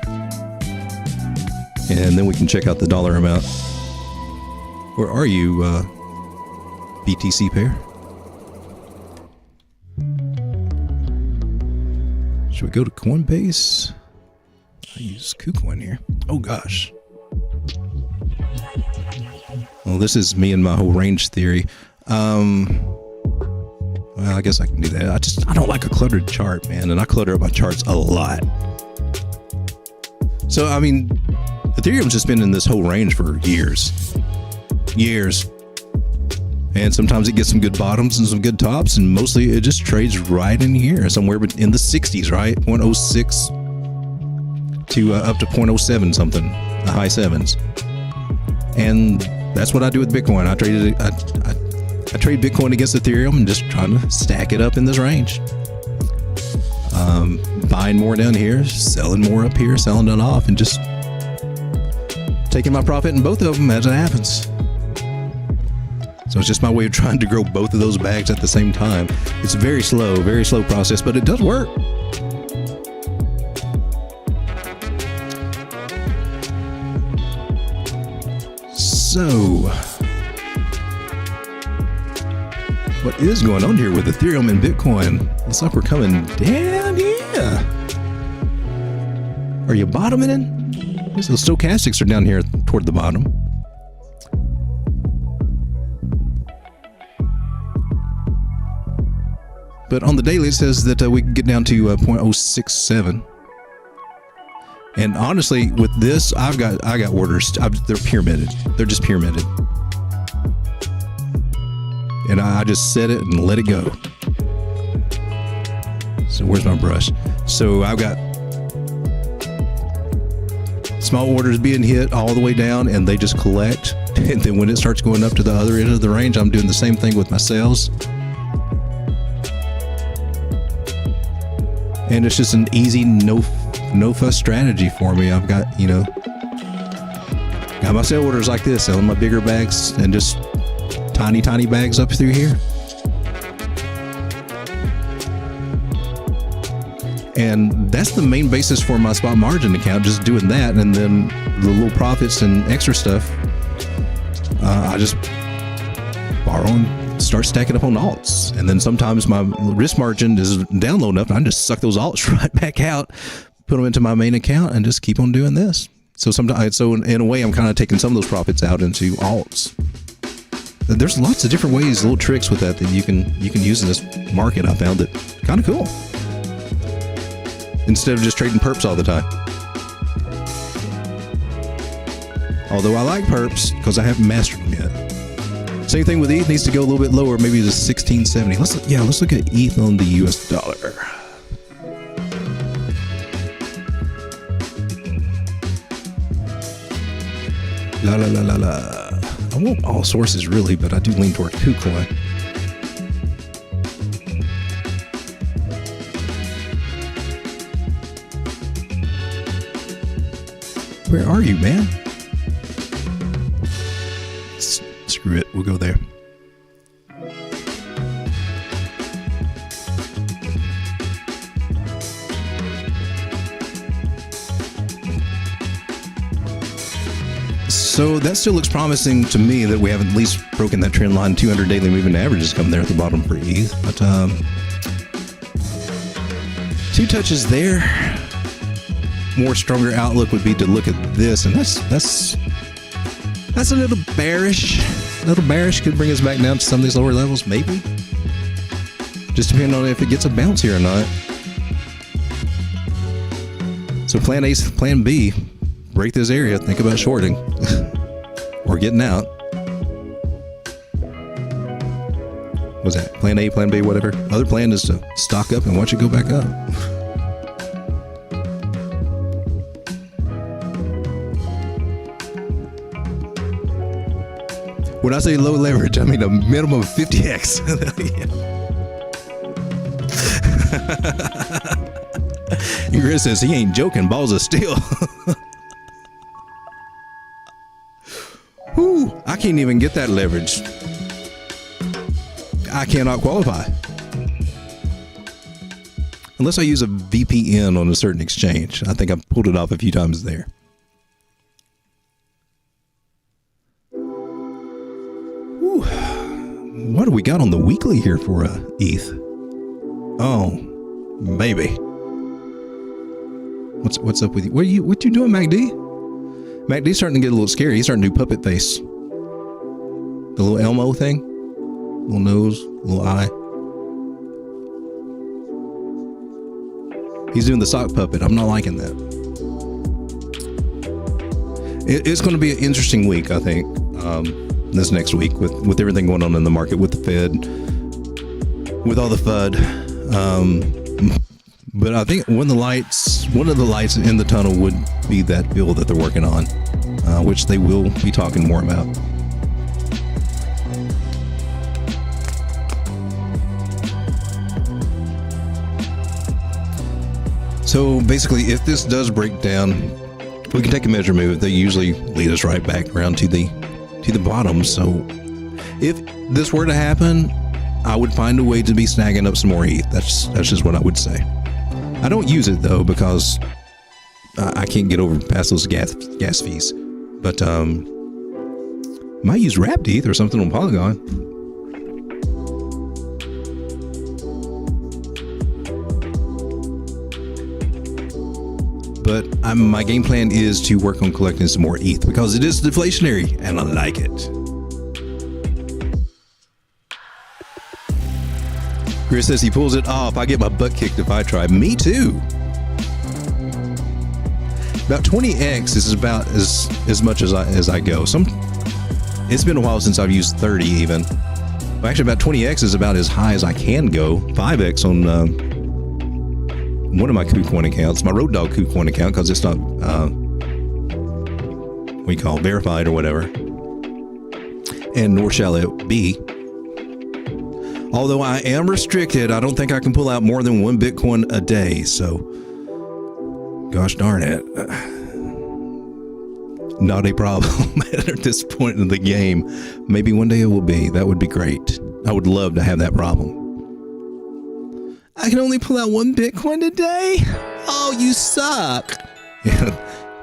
And then we can check out the dollar amount. Where are you, BTC pair? Should we go to Coinbase? I use KuCoin here. Oh gosh. Well, this is me and my whole range theory. Well, I guess I can do that. I don't like a cluttered chart, man, and I clutter up my charts a lot. So, I mean, Ethereum's just been in this whole range for years. And sometimes it gets some good bottoms and some good tops, and mostly it just trades right in here, somewhere in the 60s, right? 0.06 to up to 0.07 something, the high sevens. And that's what I do with Bitcoin. I trade Bitcoin against Ethereum and just trying to stack it up in this range. Buying more down here, selling more up here, selling it off, and just taking my profit in both of them as it happens. So it's just my way of trying to grow both of those bags at the same time. It's a very slow process, but it does work. So, what is going on here with Ethereum and Bitcoin? Looks like we're coming down, yeah. Are you bottoming in? Those stochastics are down here at toward the bottom. But on the daily, it says that we can get down to 0.067. And honestly, with this, I got orders. They're pyramided. They're just pyramided. And I just set it and let it go. So where's my brush? So I've got small orders being hit all the way down, and they just collect. And then when it starts going up to the other end of the range, I'm doing the same thing with my sales. And it's just an easy, no fuss strategy for me. I've got, got my sale orders like this, selling my bigger bags and just tiny bags up through here. And that's the main basis for my spot margin account, just doing that. And then the little profits and extra stuff, I just borrow and start stacking up on alts. And then sometimes my risk margin is down low enough, and I just suck those alts right back out, put them into my main account, and just keep on doing this. So in a way, I'm kind of taking some of those profits out into alts. There's lots of different ways, little tricks with that you can use in this market. I found it kind of cool. Instead of just trading perps all the time. Although I like perps because I haven't mastered them yet. Same thing with ETH, needs to go a little bit lower, maybe to 1670. Let's look at ETH on the US dollar. I want all sources really, but I do lean toward KuCoin. Where are you, man? Screw it, we'll go there. So that still looks promising to me that we have at least broken that trend line. 200 daily moving averages come there at the bottom for ETH. But 2 touches there. More stronger outlook would be to look at this, and that's a little bearish. Could bring us back down to some of these lower levels, maybe. Just depending on if it gets a bounce here or not. So plan A, plan B, break this area, think about shorting or getting out. What's that? Plan A, plan B, whatever. Other plan is to stock up and watch it go back up. When I say low leverage, I mean a minimum of 50x. Chris says he ain't joking, balls of steel. Whew, I can't even get that leverage. I cannot qualify. Unless I use a VPN on a certain exchange. I think I've pulled it off a few times there. What do we got on the weekly here for ETH? Oh, baby. What's up with you? What you doing, MacD? MacD's starting to get a little scary. He's starting to do puppet face. The little Elmo thing. Little nose, little eye. He's doing the sock puppet. I'm not liking that. It's going to be an interesting week, I think. This next week with everything going on in the market, with the Fed, with all the FUD. But I think one of the lights in the tunnel would be that bill that they're working on, which they will be talking more about. So basically, if this does break down, we can take a measure move. They usually lead us right back around to the bottom. So if this were to happen, I would find a way to be snagging up some more ETH. That's just what I would say. I don't use it though because I can't get over past those gas fees. But might use wrapped ETH or something on Polygon. but my game plan is to work on collecting some more ETH because it is deflationary and I like it. Chris says he pulls it off. I get my butt kicked if I try. Me too. About 20x is about as much as I go. It's been a while since I've used 30 even. Well, actually, about 20x is about as high as I can go. 5x on one of my KuCoin accounts, my Road Dog KuCoin account, because it's not what we call verified or whatever. And nor shall it be. Although I am restricted, I don't think I can pull out more than 1 Bitcoin a day. So, gosh darn it. Not a problem at this point in the game. Maybe one day it will be. That would be great. I would love to have that problem. I can only pull out 1 Bitcoin a day? Oh, you suck. Yeah,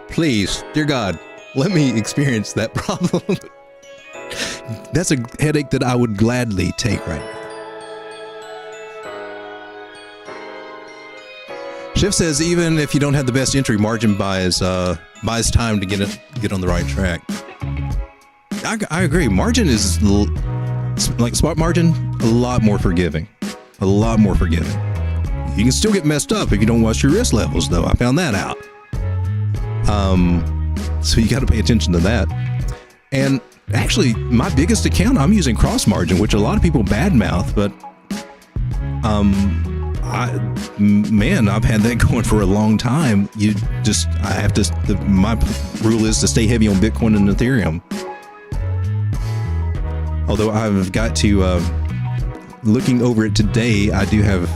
please, dear God, let me experience that problem. That's a headache that I would gladly take right now. Shift says even if you don't have the best entry, margin buys time to get on the right track. I agree. Margin is like spot margin, a lot more forgiving. A lot more forgiving. You can still get messed up if you don't watch your risk levels, though. I found that out. So you got to pay attention to that. And actually, my biggest account, I'm using cross margin, which a lot of people badmouth, but I've had that going for a long time. My rule is to stay heavy on Bitcoin and Ethereum. Although I've got to, looking over it today, I do have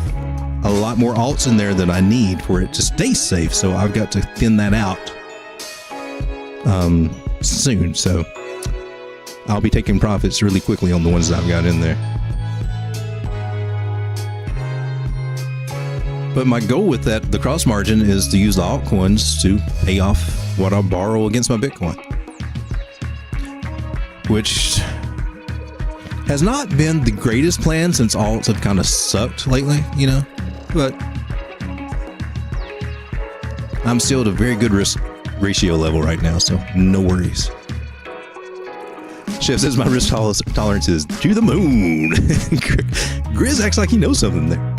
a lot more alts in there than I need for it to stay safe. So I've got to thin that out soon. So I'll be taking profits really quickly on the ones that I've got in there. But my goal with the cross margin is to use the altcoins to pay off what I borrow against my Bitcoin, which has not been the greatest plan since alts have kind of sucked lately, but I'm still at a very good risk ratio level right now, so no worries. Chef says my risk tolerance is to the moon. Grizz acts like he knows something there.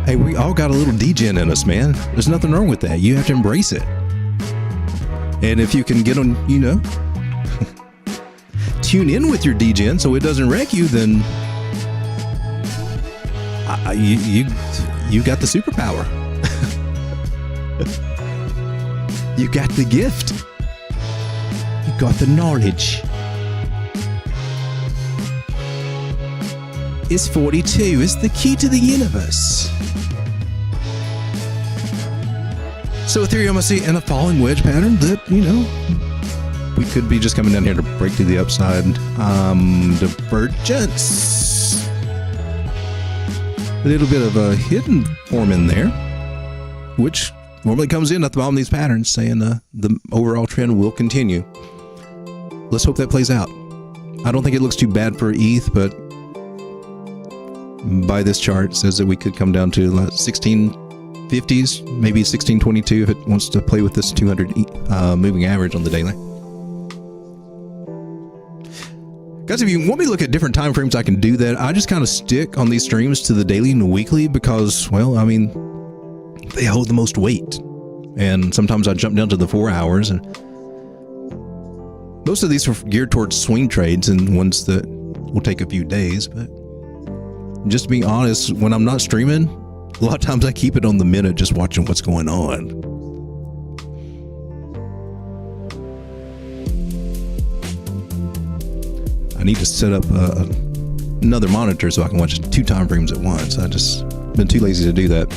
Hey, we all got a little degen in us, man. There's nothing wrong with that. You have to embrace it. And if you can get on, tune in with your degen so it doesn't wreck you, then you got the superpower. You got the gift. You got the knowledge. It's 42. It's the key to the universe. So Ethereum, I see in a falling wedge pattern that, we could be just coming down here to break to the upside. Divergence. A little bit of a hidden form in there, which normally comes in at the bottom of these patterns saying the overall trend will continue. Let's hope that plays out. I don't think it looks too bad for ETH, but by this chart says that we could come down to 1650s, maybe 1622 if it wants to play with this 200 moving average on the daily. Guys, if you want me to look at different time frames, I can do that. I just kind of stick on these streams to the daily and the weekly because, they hold the most weight. And sometimes I jump down to the 4 hours, and most of these are geared towards swing trades and ones that will take a few days. But just to be honest, when I'm not streaming, a lot of times I keep it on the minute just watching what's going on. I need to set up another monitor so I can watch 2 time frames at once. I just been too lazy to do that.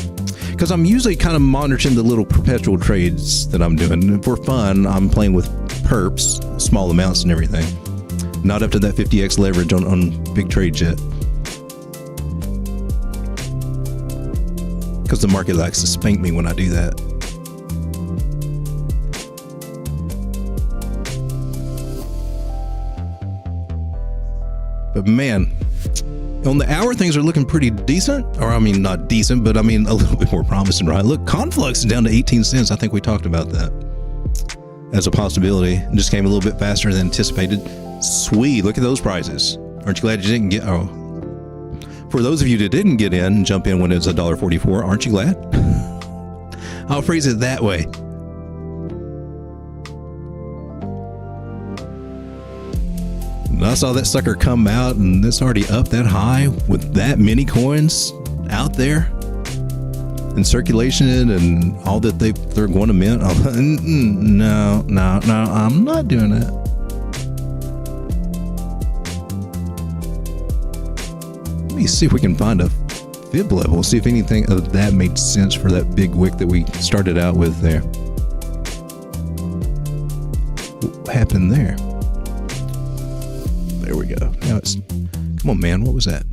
Because I'm usually kind of monitoring the little perpetual trades that I'm doing. For fun, I'm playing with perps, small amounts and everything. Not up to that 50x leverage on big trades yet. Because the market likes to spank me when I do that. But man, On the hour, things are looking pretty decent, or I mean, not decent, but I mean a little bit more promising, right? Look, Conflux is down to 18 cents. I think we talked about that as a possibility. It just came a little bit faster than anticipated. Sweet, look at those prices. Aren't you glad you didn't get? Oh, for those of you that didn't get in and jump in when it's $1.44, aren't you glad? I'll phrase it that way. And I saw that sucker come out, and it's already up that high with that many coins out there in circulation and all that they're going to mint. No, I'm not doing that. Let me see if we can find a fib level, see if anything of that made sense for that big wick that we started out with there. What happened there? There we go. Now it's, come on, man. What was that?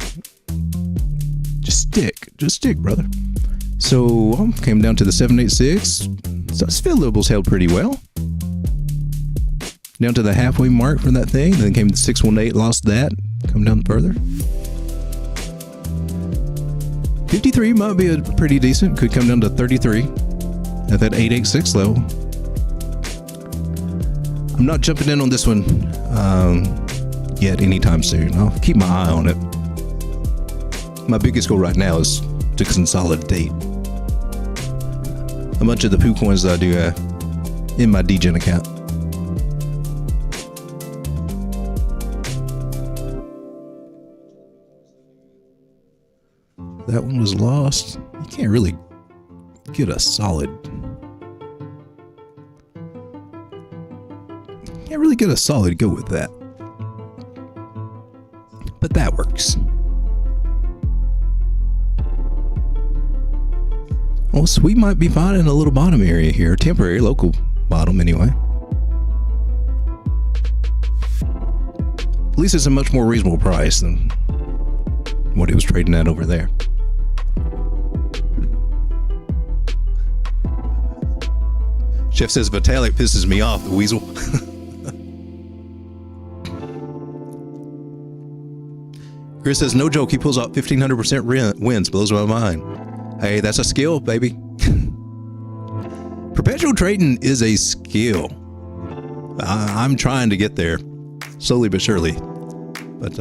Just stick, brother. So came down to the 786. So fib levels held pretty well. Down to the halfway mark for that thing. Then came the 618, lost that. Come down further. 53 might be a pretty decent. Could come down to 33 at that 886 level. I'm not jumping in on this one yet anytime soon. I'll keep my eye on it. My biggest goal right now is to consolidate a bunch of the KuCoins that I do in my DGen account. That one was lost. You can't really get a solid. Can't really get a solid go with that. But that works. Oh, so we might be finding a little bottom area here. Temporary local bottom anyway. At least it's a much more reasonable price than what it was trading at over there. Chef says Vitalik pisses me off, the weasel. Chris says, no joke, he pulls out 1,500% wins. Blows my mind. Hey, that's a skill, baby. Perpetual trading is a skill. I'm trying to get there, slowly but surely. But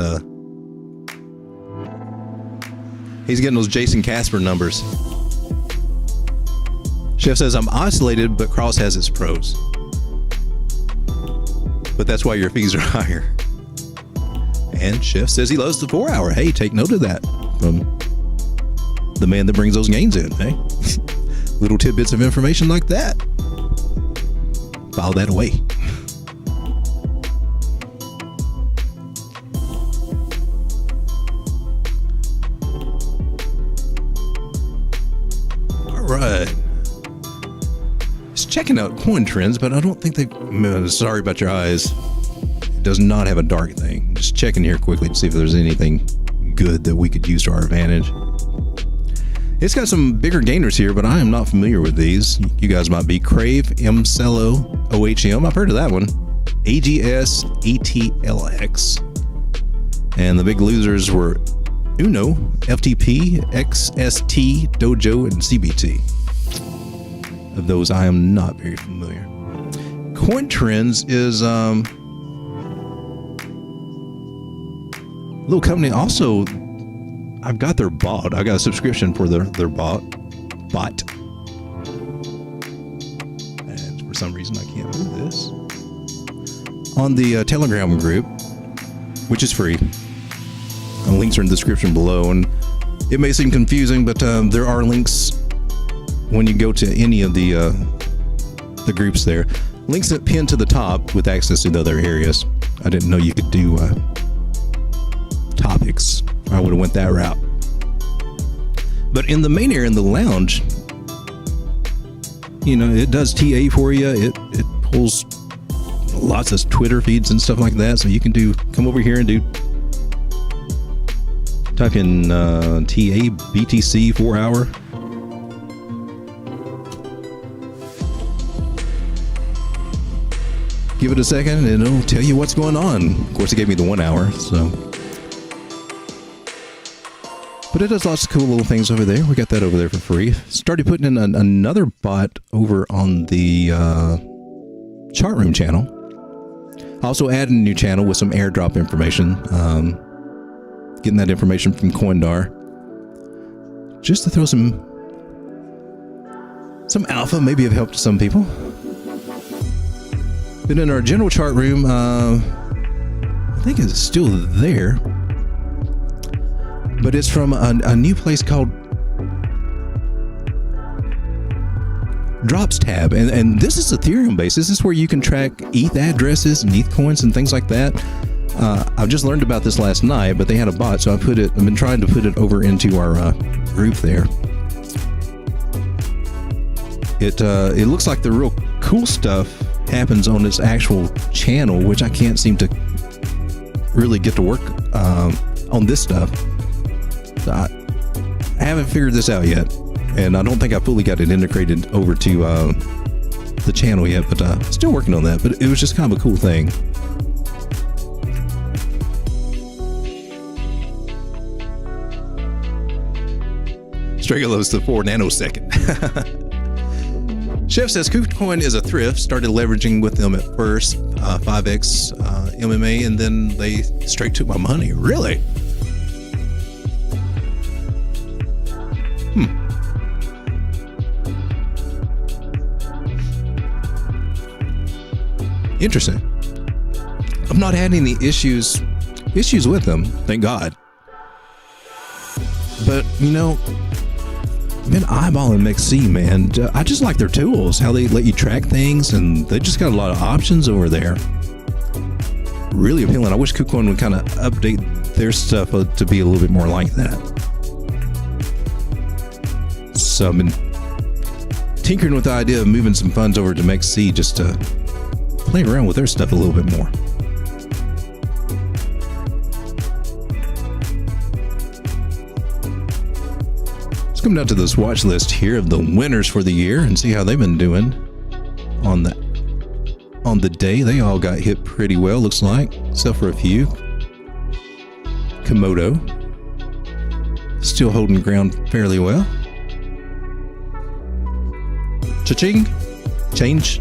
he's getting those Jason Casper numbers. Chef says, I'm isolated, but Cross has its pros. But that's why your fees are higher. And Chef says he loves the 4 hour. Hey, take note of that from the man that brings those gains in. Hey, little tidbits of information like that. File that away. All right. Just checking out coin trends, but I don't think they. Sorry about your eyes. Does not have a dark thing. Just checking here quickly to see if there's anything good that we could use to our advantage. It's got some bigger gainers here, but I am not familiar with these. You guys might be. Crave, MCello, OHM. I've heard of that one. AGS, ATLX. And the big losers were Uno, FTP, XST, Dojo, and CBT. Of those, I am not very familiar. Coin Trends is little company. Also, I've got their bot. I got a subscription for their bot. And for some reason, I can't do this. On the Telegram group, which is free. Links are in the description below. And it may seem confusing, but there are links when you go to any of the groups there. Links that pin to the top with access to the other areas. I didn't know you could do topics. I would have went that route. But in the main area, in the lounge, you know, it does TA for you. It pulls lots of Twitter feeds and stuff like that. So you can come over here and type in TA BTC 4 hour. Give it a second and it'll tell you what's going on. Of course, it gave me the 1 hour, so. But it does lots of cool little things over there. We got that over there for free. Started putting in another bot over on the chart room channel. Also added a new channel with some airdrop information. Getting that information from CoinDar. Just to throw some alpha, maybe have helped some people. But in our general chart room, I think it's still there. But it's from a new place called Drops tab, and this is Ethereum based. This is where you can track ETH addresses and ETH coins and things like that. I've just learned about this last night, but they had a bot, so I've been trying to put it over into our group there. It looks like the real cool stuff happens on this actual channel, which I can't seem to really get to work on this stuff. So I haven't figured this out yet, and I don't think I fully got it integrated over to the channel yet, but still working on that. But it was just kind of a cool thing. Strega loves the 4 nanosecond. Chef says KuCoin is a thrift. Started leveraging with them at first, 5x MMA, and then they straight took my money. Really? Interesting. I've not had any issues with them, thank God. But you know, been eyeballing MexC, man. I just like their tools, how they let you track things, and they just got a lot of options over there. Really appealing. I wish KuCoin would kind of update their stuff to be a little bit more like that. So I've been tinkering with the idea of moving some funds over to MexC just to play around with their stuff a little bit more. Come down to this watch list here of the winners for the year and see how they've been doing on the day. They all got hit pretty well, looks like, except for a few. Komodo still holding ground fairly well. Cha-ching, change.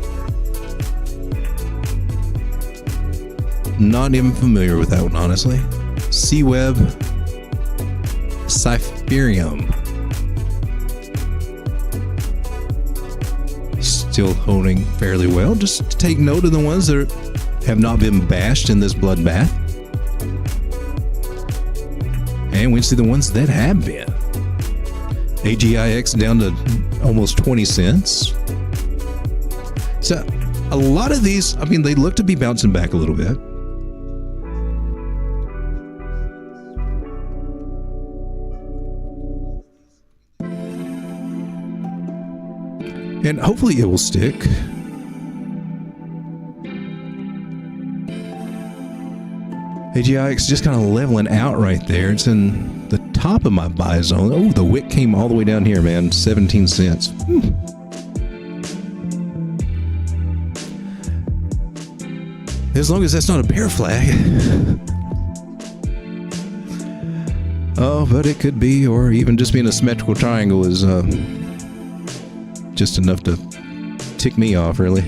Not even familiar with that one, honestly. C-Web, Cypherium. Still holding fairly well. Just to take note of the ones that have not been bashed in this bloodbath. And we see the ones that have been. AGIX down to almost 20 cents. So a lot of these, I mean, they look to be bouncing back a little bit. And hopefully it will stick. AGIX just kind of leveling out right there. It's in the top of my buy zone. Oh, the wick came all the way down here, man. 17 cents. As long as that's not a bear flag. Oh, but it could be, or even just being a symmetrical triangle is just enough to tick me off, really,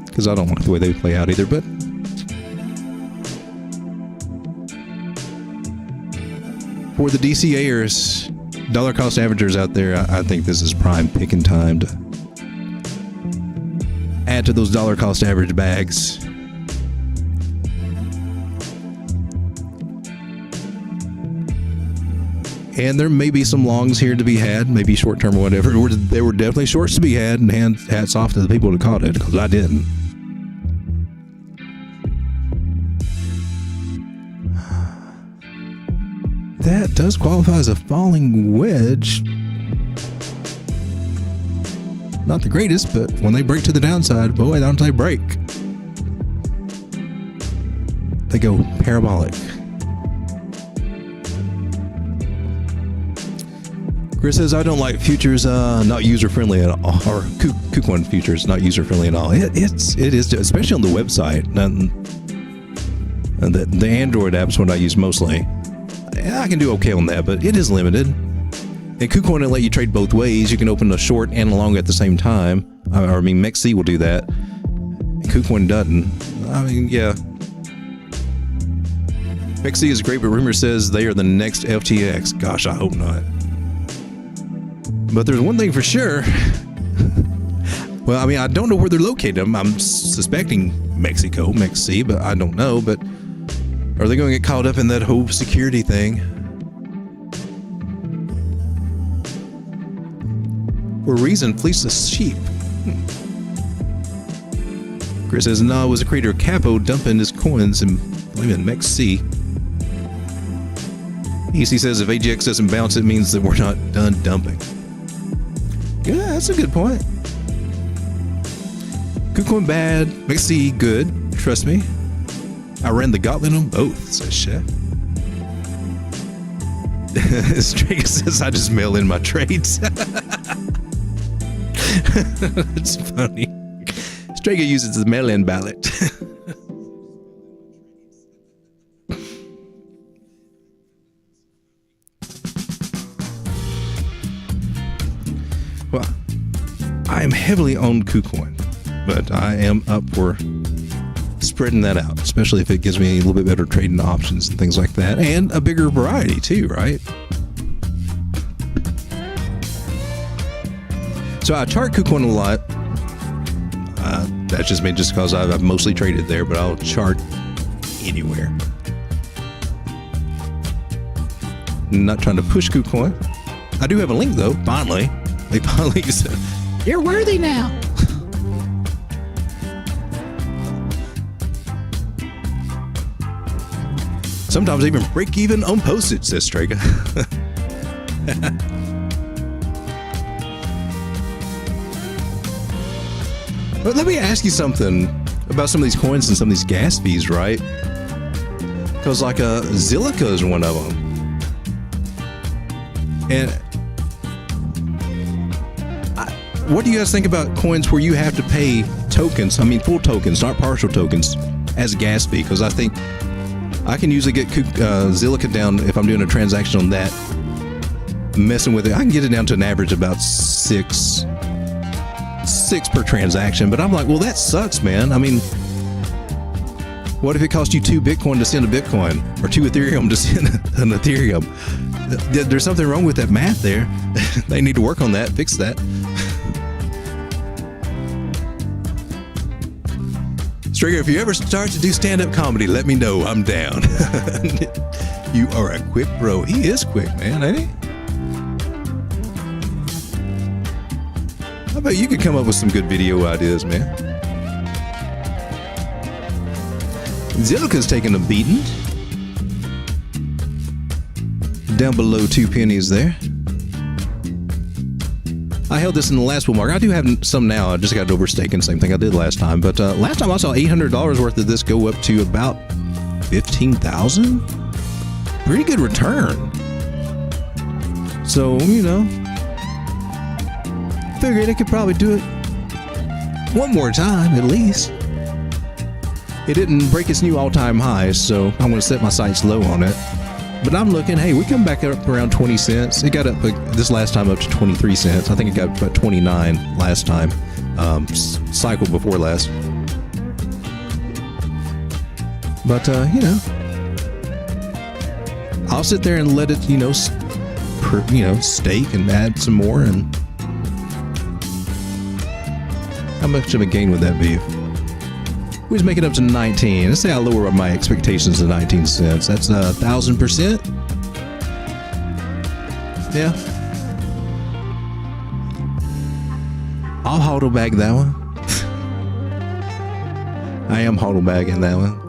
because I don't like the way they play out either. But for the DCAers, dollar cost averagers out there, I think this is prime picking time to add to those dollar cost average bags. And there may be some longs here to be had, maybe short term or whatever. There were definitely shorts to be had, and hats off to the people that caught it, because I didn't. That does qualify as a falling wedge. Not the greatest, but when they break to the downside, boy, don't they break. They go parabolic. Chris says, I don't like futures, not user-friendly at all, or KuCoin futures, not user-friendly at all. It is, especially on the website. And the Android app's what I use mostly. I can do okay on that, but it is limited. And KuCoin will let you trade both ways. You can open a short and a long at the same time. I mean, MexC will do that. And KuCoin doesn't. I mean, yeah. MexC is great, but rumor says they are the next FTX. Gosh, I hope not. But there's one thing for sure. Well, I mean, I don't know where they're located. I'm suspecting Mexico, MexC, but I don't know. But are they going to get caught up in that whole security thing? For a reason, fleece the sheep. Chris says, no, it was a creator of Capo dumping his coins and blaming MexC. EC says if AGX doesn't bounce, it means that we're not done dumping. Yeah, that's a good point. KuCoin bad, MexC good, trust me. I ran the gauntlet on both, says Chef. Strega says I just mail in my trades. It's funny. Strega uses the mail-in ballot. Well, I am heavily on KuCoin, but I am up for spreading that out, especially if it gives me a little bit better trading options and things like that, and a bigger variety too, right? So I chart KuCoin a lot. That's just me, just because I've mostly traded there, but I'll chart anywhere. Not trying to push KuCoin. I do have a link though, finally. They finally said, you're worthy now. Sometimes I even break even on postage, says Strega. But let me ask you something about some of these coins and some of these gas fees, right? Because like Zilliqa is one of them. And what do you guys think about coins where you have to pay tokens, I mean full tokens, not partial tokens, as gas fee? Because I think I can usually get Zilliqa down if I'm doing a transaction on that, messing with it. I can get it down to an average about six per transaction, but I'm like, well, that sucks, man. I mean, what if it cost you 2 Bitcoin to send a Bitcoin or 2 Ethereum to send an Ethereum? There's something wrong with that math there. They need to work on that, fix that. Strega, if you ever start to do stand-up comedy, let me know. I'm down. You are a quick bro. He is quick, man, ain't he? I bet you could come up with some good video ideas, man. Zilliqa's taking a beating. Down below 2 pennies there. I held this in the last bull market. I do have some now. I just got overstaking, same thing I did last time. But last time I saw $800 worth of this go up to about 15,000. Pretty good return. So, you know, figured it could probably do it one more time at least. It didn't break its new all-time highs, so I'm going to set my sights low on it. But I'm looking, hey, we come back up around 20 cents. It got up this last time up to 23 cents. I think it got about 29 last time, cycle before last. But, you know, I'll sit there and let it, stake and add some more. And how much of a gain would that be? We just make it up to 19. Let's say I lower my expectations to 19 cents. That's 1,000%. Yeah. I'll hodl bag that one. I am hodl bagging that one.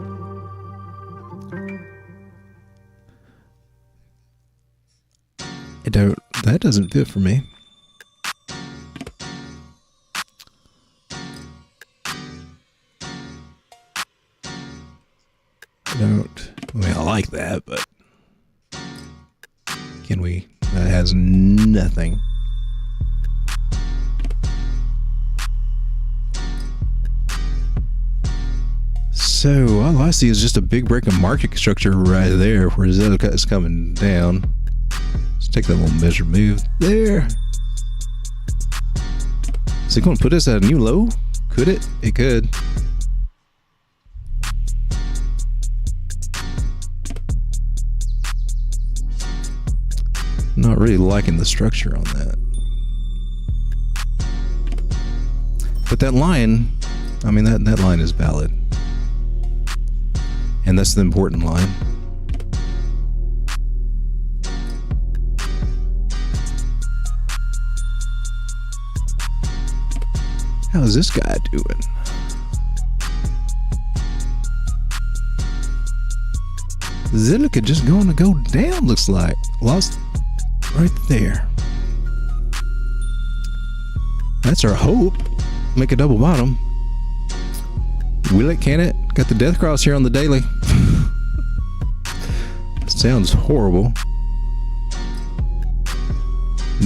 That doesn't fit for me. I like that, but can we? That has nothing. So all I see is just a big break of market structure right there where Zilliqa is coming down. Let's take that little measure move there. Is it going to put us at a new low? Could it? It could. Not really liking the structure on that. But that line, I mean, that line is valid. And that's the important line. How's this guy doing? Zilliqa just going to go down, looks like. Lost right there. That's our hope. Make a double bottom. Will it? Can it? Got the death cross here on the daily. Sounds horrible.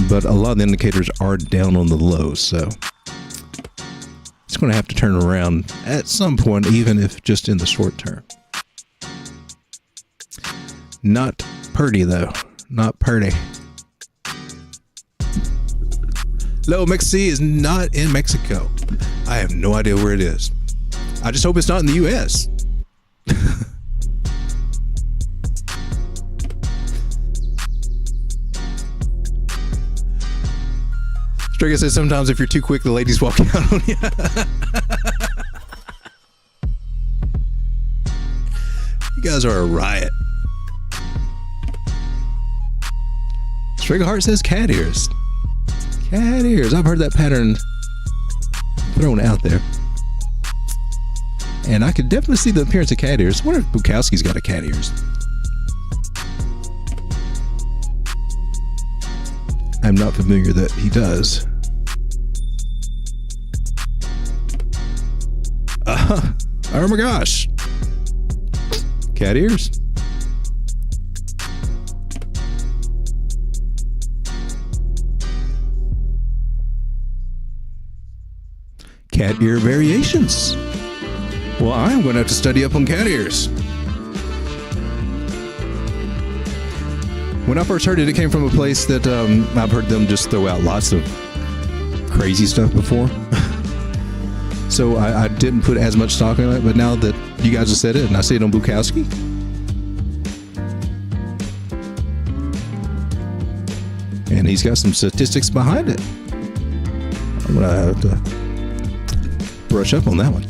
But a lot of the indicators are down on the low, so it's going to have to turn around at some point, even if just in the short term. Not pretty, though. Not pretty. Low MexC is not in Mexico. I have no idea where it is. I just hope it's not in the U.S. Striga says sometimes if you're too quick, the ladies walk out on you. You guys are a riot. Striga Heart says cat ears. Cat ears. I've heard that pattern thrown out there. And I could definitely see the appearance of cat ears. I wonder if Bukowski's got a cat ears. I'm not familiar that he does. Oh my gosh. Cat ears. Cat ear variations. Well, I'm going to have to study up on cat ears. When I first heard it, it came from a place that I've heard them just throw out lots of crazy stuff before. So I didn't put as much stock on it, but now that you guys have said it and I see it on Bukowski, and he's got some statistics behind it, I'm going to have to brush up on that one.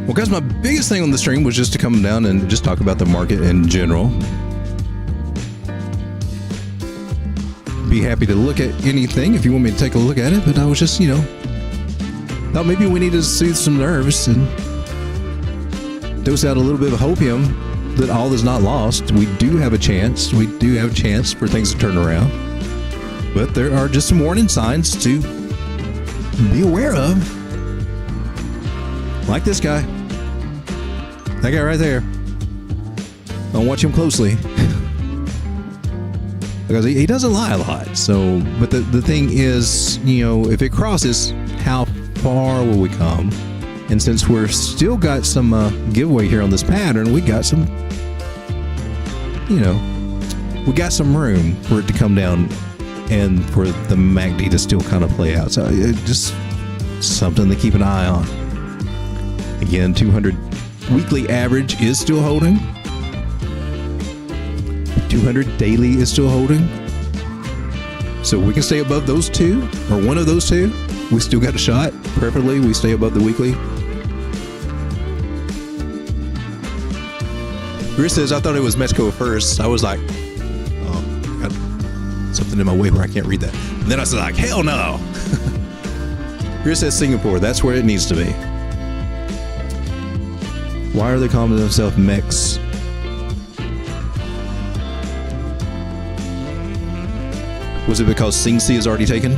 Well, guys, my biggest thing on the stream was just to come down and just talk about the market in general. Be happy to look at anything if you want me to take a look at it, but I was just, thought maybe we need to soothe some nerves and dose out a little bit of hopium that all is not lost. We do have a chance. We do have a chance for things to turn around. But there are just some warning signs to be aware of. Like this guy. That guy right there. Don't watch him closely. Because he doesn't lie a lot. So, but the thing is, if it crosses, how far will we come? And since we're still got some giveaway here on this pattern, we got some, we got some room for it to come down and for the MACD to still kind of play out. So just something to keep an eye on. Again, 200 weekly average is still holding. 200 daily is still holding. So we can stay above those two, or one of those two. We still got a shot. Preferably, we stay above the weekly. Chris says, I thought it was Mexico first. I was like, oh, got something in my way where I can't read that. And then I said, like, hell no. Chris says Singapore. That's where it needs to be. Why are they calling themselves MexC? Was it because Sing C is already taken?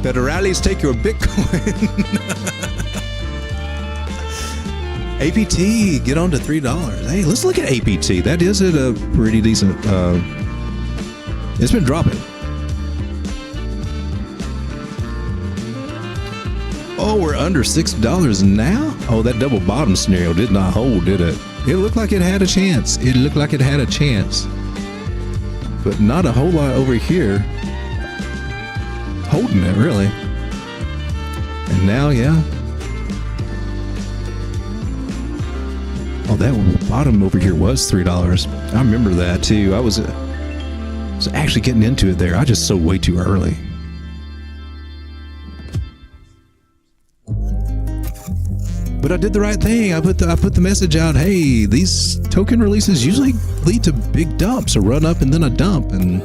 Better rallies take your Bitcoin. APT, get on to $3. Hey, let's look at APT. That is at a pretty decent, it's been dropping. Oh, we're under $6 now? Oh, that double bottom scenario did not hold, did it? It looked like it had a chance. It looked like it had a chance. But not a whole lot over here. Holding it, really. And now, yeah. Oh, that bottom over here was $3. I remember that too. I was actually getting into it there. I just sold way too early. But I did the right thing. I put the message out. Hey, these token releases usually lead to big dumps, a run up and then a dump, and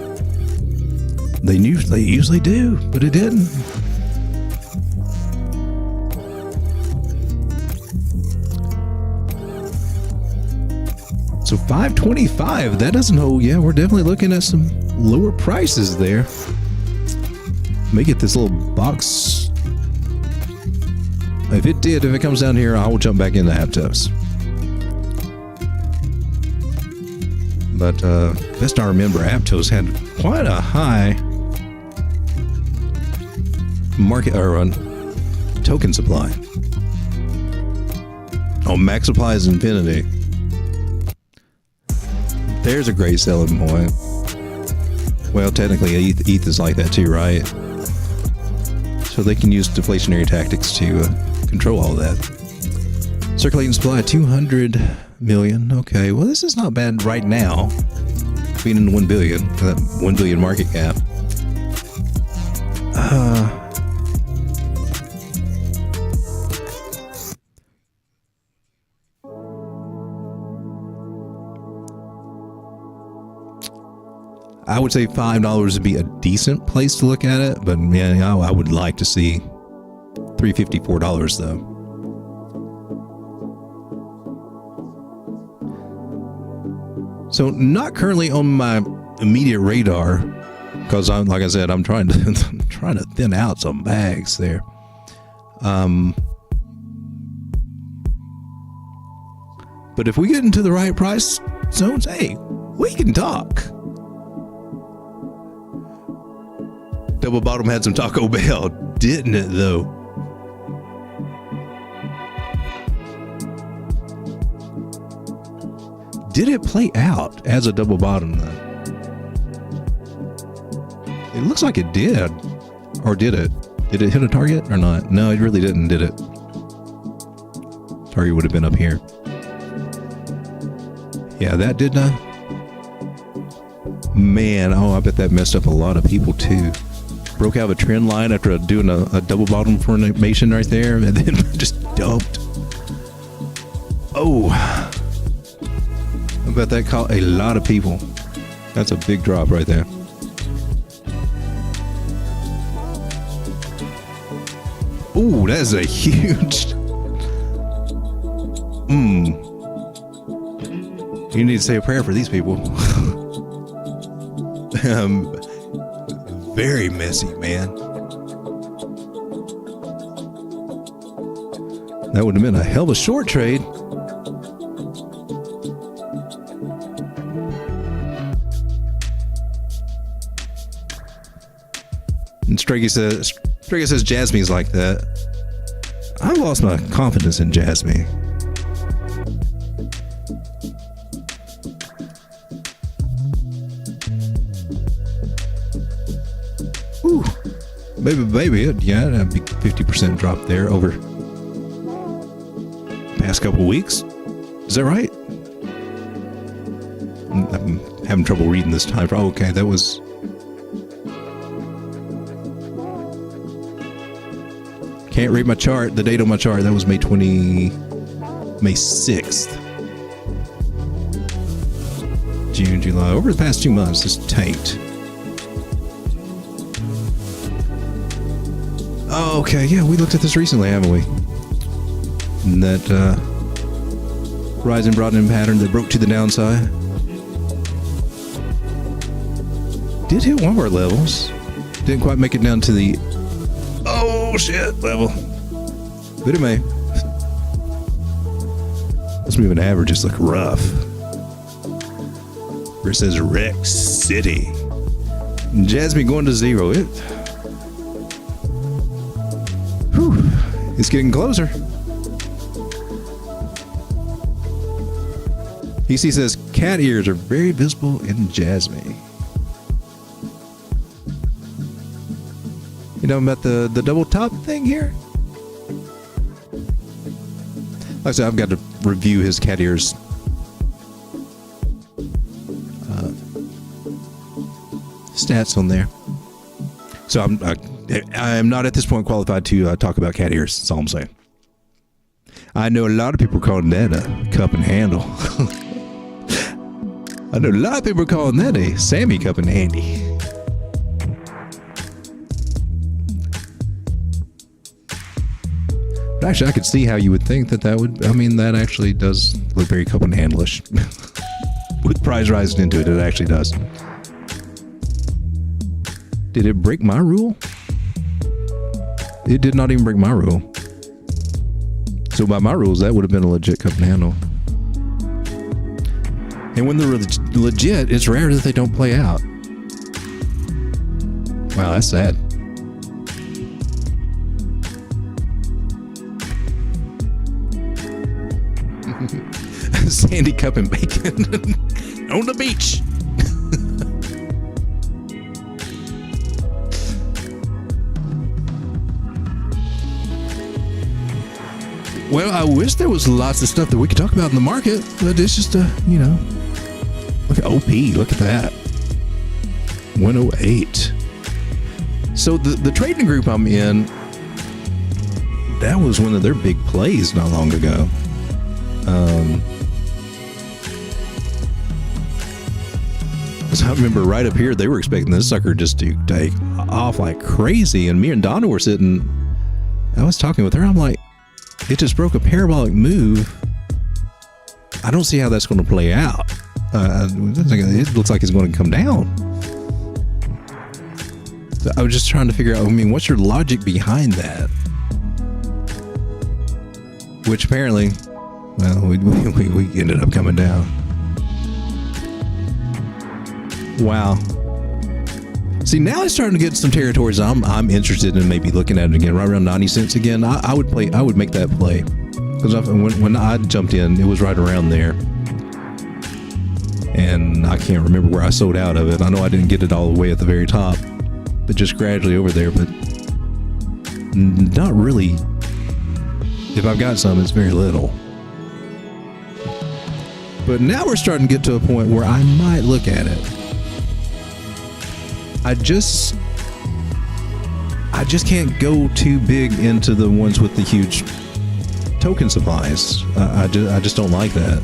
they usually do, but it didn't. So 525, that doesn't hold. Yeah, we're definitely looking at some lower prices there. May get this little box. If it comes down here, I will jump back in the Aptos. But best I remember, Aptos had quite a high market or token supply. Oh, max supply is infinity. There's a great selling point. Well, technically, ETH is like that too, right? So they can use deflationary tactics to control all that. Circulating supply 200 million. Okay, well, this is not bad right now. Being in 1 billion, that 1 billion market cap. I would say $5 would be a decent place to look at it, but man, I would like to see $354 though. So not currently on my immediate radar, because like I said, I'm trying to thin out some bags there. But if we get into the right price zones, hey, we can talk. Double bottom had some Taco Bell, didn't it though? Did it play out as a double bottom though? It looks like it did. Or did it? Did it hit a target or not? No, it really didn't, did it? Target would have been up here. Yeah, that did not. Man, oh, I bet that messed up a lot of people too. Broke out of a trend line after doing a double bottom formation right there, and then just dumped. Oh, I bet that caught a lot of people. That's a big drop right there. Ooh, that is a huge. You need to say a prayer for these people. Very messy, man. That would have been a hell of a short trade. And Straggy says Jasmine's like that. I lost my confidence in Jasmine. Ooh, baby, yeah, that'd be 50% drop there over past couple weeks. Is that right? I'm having trouble reading this time. Oh, okay, that was. Can't read my chart. The date on my chart, that was May 6th. June, July. Over the past 2 months, this tanked. Oh, okay, yeah, we looked at this recently, haven't we? And that rise and broadening pattern that broke to the downside. Did hit one of our levels. Didn't quite make it down to the oh shit level. But it may. Those moving averages look rough. Where it says Rex City. Jasmine going to zero. It's getting closer. EC says cat ears are very visible in Jasmine. You know about the double top thing here? Like I said, I've got to review his cat ears. Stats on there. So I'm not at this point qualified to talk about cat ears. That's all I'm saying. I know a lot of people are calling that a cup and handle. I know a lot of people are calling that a Sammy cup and handy. But actually, I could see how you would think that would. I mean, that actually does look very cup and handlish. With price rising into it, it actually does. Did it break my rule? It did not even break my rule. So by my rules, that would have been a legit cup and handle. And when they're legit, it's rare that they don't play out. Wow, that's sad. Sandy cup and bacon on the beach. Well, I wish there was lots of stuff that we could talk about in the market, but it's just you know, look at OP, look at that. 108. So the trading group I'm in, that was one of their big plays not long ago. So I remember right up here, they were expecting this sucker just to take off like crazy. And me and Donna were sitting, I was talking with her. I'm like, it just broke a parabolic move. I don't see how that's going to play out. It looks like it's going to come down. So I was just trying to figure out, I mean, what's your logic behind that? Which apparently, well, we ended up coming down. Wow. See, now it's starting to get some territories I'm interested in maybe looking at it again, right around 90 cents again. I would make that play. Because when I jumped in, it was right around there. And I can't remember where I sold out of it. I know I didn't get it all the way at the very top, but just gradually over there. But not really. If I've got some, it's very little. But now we're starting to get to a point where I might look at it. I just can't go too big into the ones with the huge token supplies. I just don't like that.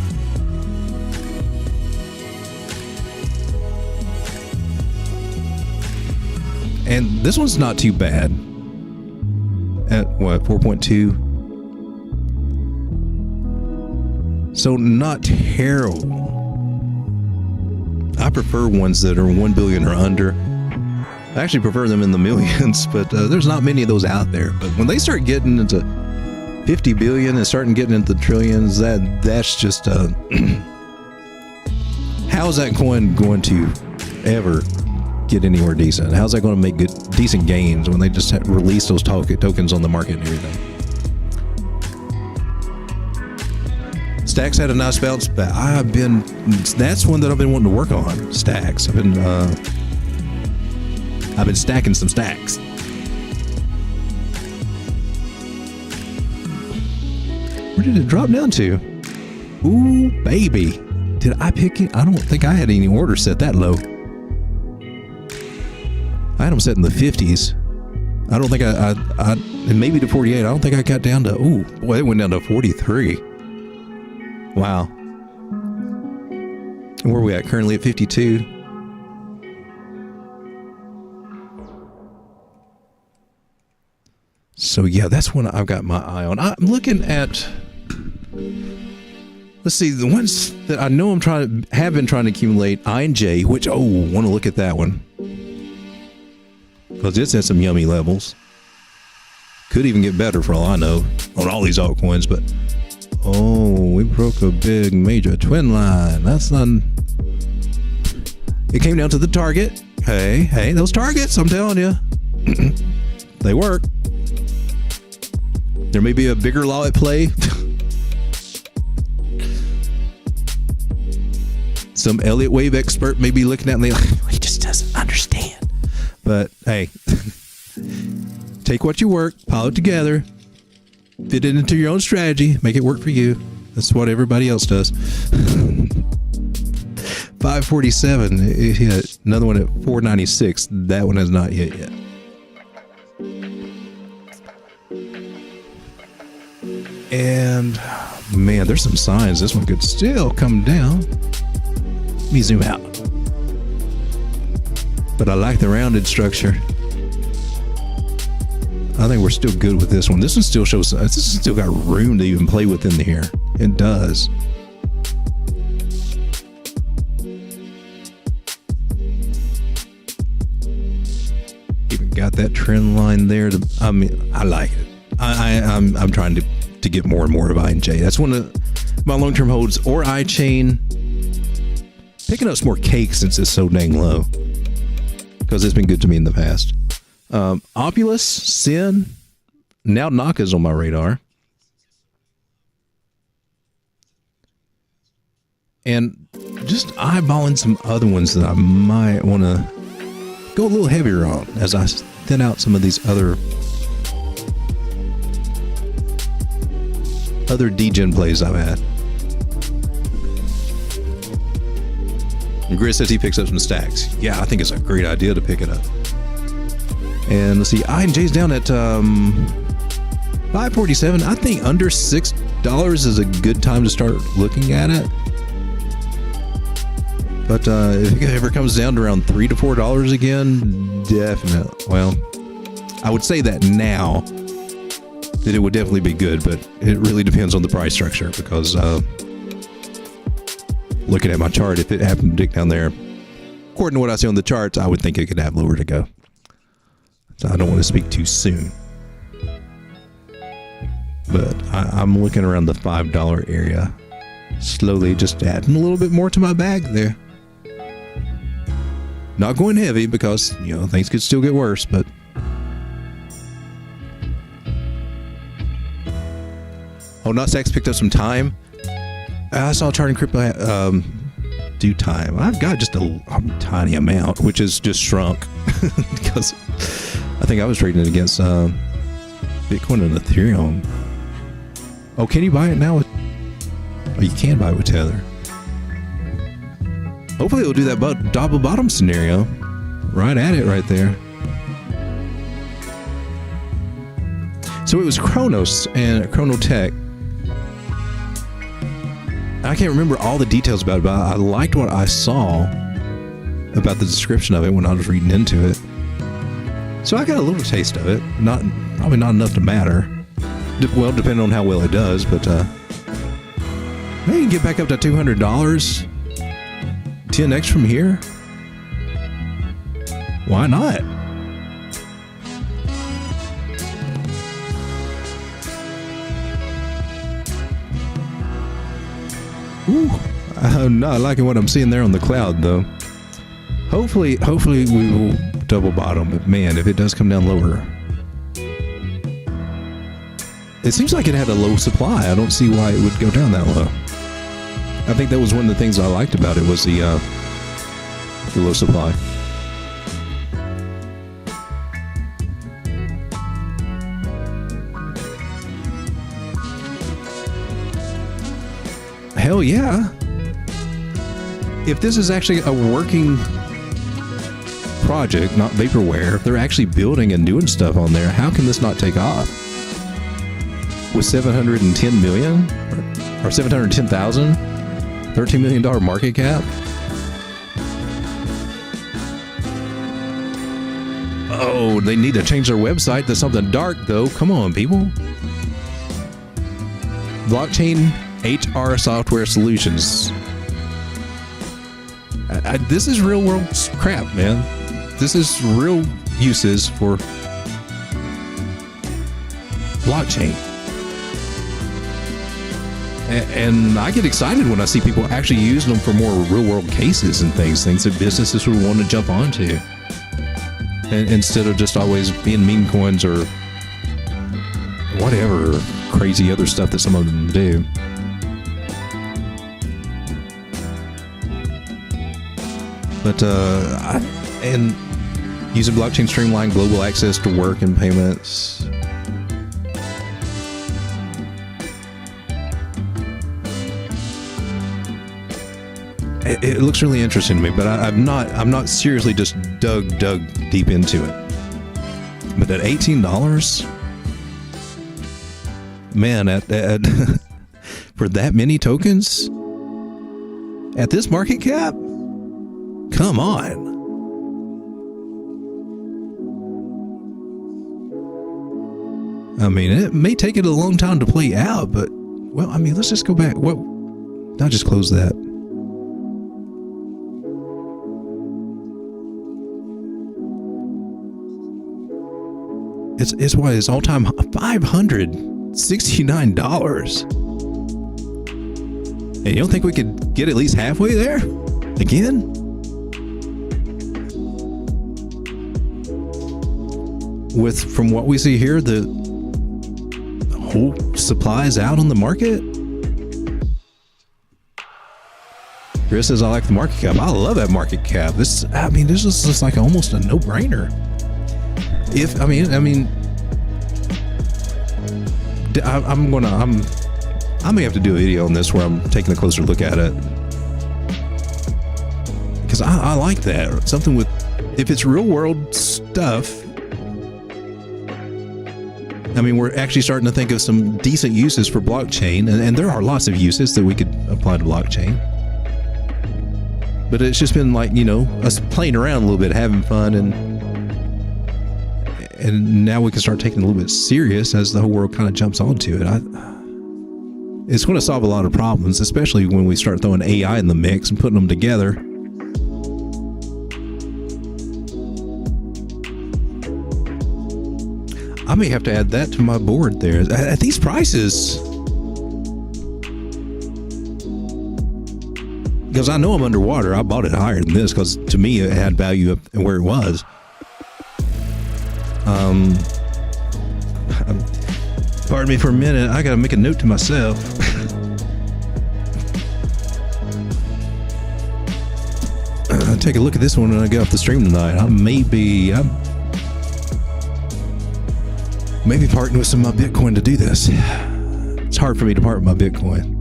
And this one's not too bad. At what, 4.2? So not terrible. I prefer ones that are 1 billion or under. I actually prefer them in the millions, but there's not many of those out there. But when they start getting into 50 billion and starting getting into the trillions, that's just how's that coin going to ever get anywhere decent? How's that going to make decent gains when they just release those tokens on the market and everything? Stacks had a nice bounce, but that's one that I've been wanting to work on. Stacks. I've been stacking some stacks. Where did it drop down to? Ooh, baby. Did I pick it? I don't think I had any orders set that low. I had them set in the 50s. I don't think and maybe to 48. I don't think I got down to, ooh, boy, it went down to 43. Wow. And where are we at? Currently at 52. So yeah, that's one I've got my eye on. I'm looking at, let's see, the ones that I know have been trying to accumulate, INJ, which, want to look at that one. Because it's at some yummy levels. Could even get better for all I know on all these altcoins, but we broke a big major twin line. That's not. It came down to the target. Hey, those targets, I'm telling you, they work. There may be a bigger law at play. Some Elliott wave expert may be looking at me like, he just doesn't understand. But hey, take what you work, pile it together, fit it into your own strategy, make it work for you. That's what everybody else does. 547, it hit. Another one at 496. That one has not hit yet. And man, there's some signs this one could still come down. Let me zoom out. But I like the rounded structure. I think we're still good with this one. This one still shows, this has still got room to even play within here. It does. Even got that trend line there. I mean, I like it. I'm trying to get more and more of INJ. That's one of my long-term holds, or iChain. Picking up some more cake since it's so dang low, because it's been good to me in the past. Opulus, Sin, now Naka's on my radar. And just eyeballing some other ones that I might want to go a little heavier on as I thin out some of these other degen plays I've had. And Gris says he picks up some stacks. Yeah, I think it's a great idea to pick it up. And let's see, INJ's down at 547. I think under $6 is a good time to start looking at it. But if it ever comes down to around $3 to $4 again, definitely. Well, I would say that now that it would definitely be good, but it really depends on the price structure, because looking at my chart, if it happened to dig down there, according to what I see on the charts, I would think it could have lower to go. So I don't want to speak too soon. But I'm looking around the $5 area. Slowly just adding a little bit more to my bag there. Not going heavy because, you know, things could still get worse, but oh, NotStax picked up some time. I saw Charting Crypto do time. I've got just a tiny amount, which is just shrunk because I think I was trading it against Bitcoin and Ethereum. Oh, can you buy it now? Oh, you can buy it with Tether. Hopefully it'll do that double bottom scenario. Right at it right there. So it was Kronos and Chronotech. I can't remember all the details about it, but I liked what I saw about the description of it when I was reading into it. So I got a little taste of it. Probably not enough to matter. Well, depending on how well it does, but maybe get back up to $200. 10x from here? Why not? Ooh, I'm not liking what I'm seeing there on the cloud, though. Hopefully we will double bottom, but man, if it does come down lower. It seems like it had a low supply. I don't see why it would go down that low. I think that was one of the things I liked about it was the low supply. Hell yeah. If this is actually a working project, not vaporware, if they're actually building and doing stuff on there, how can this not take off? With 710 million or 710,000, $13 million market cap. Oh, they need to change their website to something dark, though. Come on, people. Blockchain HR Software Solutions. This is real world crap, man. This is real uses for blockchain. And I get excited when I see people actually using them for more real-world cases and things that businesses would want to jump onto. And instead of just always being meme coins or whatever crazy other stuff that some of them do. But, and using blockchain streamline global access to work and payments. It looks really interesting to me, but I'm not seriously just dug deep into it. But at $18, man, at for that many tokens at this market cap, come on. I mean, it may take it a long time to play out, but well, I mean, let's just go back. What? I'll just close that. It's what is all-time $569. And you don't think we could get at least halfway there again? From what we see here, the whole supply is out on the market. Chris says, I like the market cap. I love that market cap. This is just like almost a no-brainer. I may have to do a video on this where I'm taking a closer look at it, because I like that. Something with, if it's real world stuff, I mean, we're actually starting to think of some decent uses for blockchain, and there are lots of uses that we could apply to blockchain. But it's just been like, us playing around a little bit, having fun, and now we can start taking it a little bit serious as the whole world kind of jumps onto it. It's going to solve a lot of problems, especially when we start throwing AI in the mix and putting them together. I may have to add that to my board there. At these prices, because I know I'm underwater. I bought it higher than this because to me it had value up where it was. Pardon me for a minute. I got to make a note to myself. Take a look at this one when I get off the stream tonight. I'm maybe parting with some of my Bitcoin to do this. It's hard for me to part with my Bitcoin.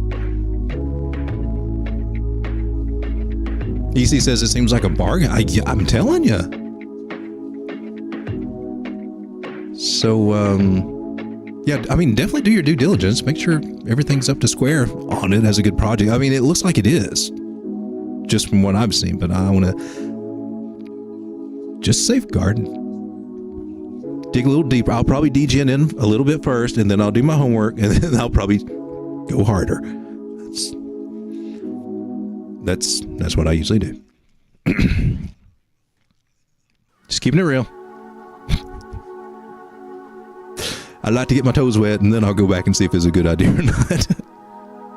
EC says it seems like a bargain. I'm telling you. So, yeah, I mean, definitely do your due diligence. Make sure everything's up to square on it as a good project. I mean, it looks like it is, just from what I've seen, but I want to just safeguard. Dig a little deeper. I'll probably DGen in a little bit first, and then I'll do my homework, and then I'll probably go harder. That's what I usually do. Just keeping it real. I like to get my toes wet, and then I'll go back and see if it's a good idea or not.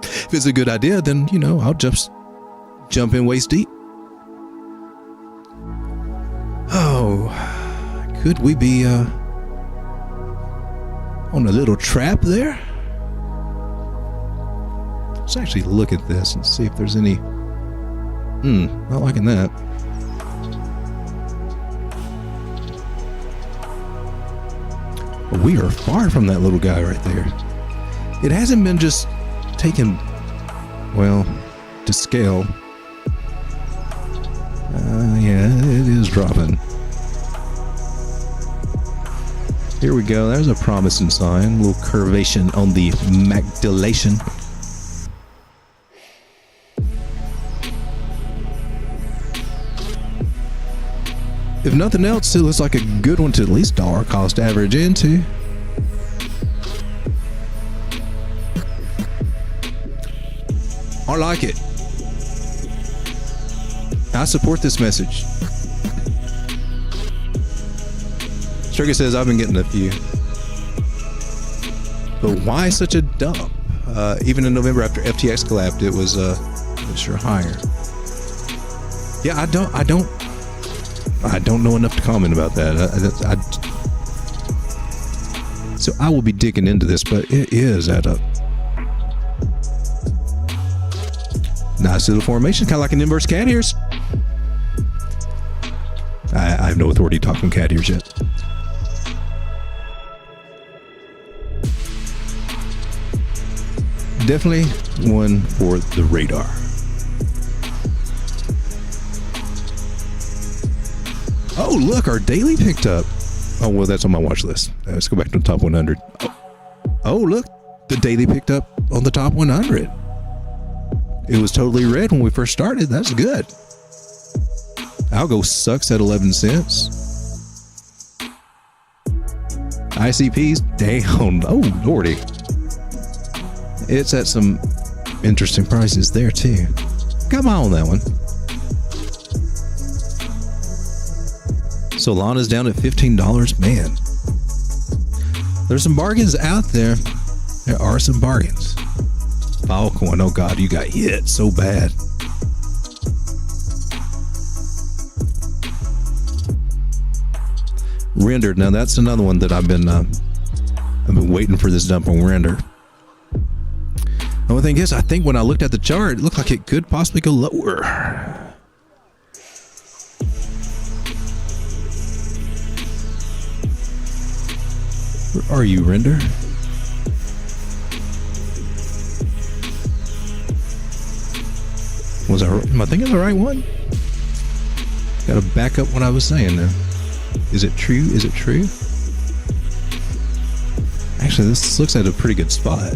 If it's a good idea, then, I'll just jump in waist deep. Oh, could we be on a little trap there? Let's actually look at this and see if there's any. Not liking that. We are far from that little guy right there. It hasn't been just taken, to scale. Yeah, it is dropping. Here we go. There's a promising sign. A little curvation on the macdulation. If nothing else, it looks like a good one to at least dollar cost average into. I like it. I support this message. Striga says, I've been getting a few. But why such a dump? Even in November after FTX collapsed, it was sure higher. Yeah, I don't know enough to comment about that. So I will be digging into this, but it is at a nice little formation, kind of like an inverse cat ears. I have no authority talking cat ears yet. Definitely one for the radar. Oh, look, our daily picked up. Oh, well, that's on my watch list. Let's go back to the top 100. Oh, look, the daily picked up on the top 100. It was totally red when we first started. That's good. Algo sucks at 11 cents. ICP's down. Oh, lordy. It's at some interesting prices there, too. Got my eye on that one. Solana's down at $15. Man, there's some bargains out there. There are some bargains. Filecoin, oh God, you got hit so bad. Render, now that's another one that I've been waiting for this dump on Render. The only thing is, I think when I looked at the chart, it looked like it could possibly go lower. Where are you, Render? Am I thinking of the right one? Gotta back up what I was saying now. Is it true? Is it true? Actually, this looks at a pretty good spot.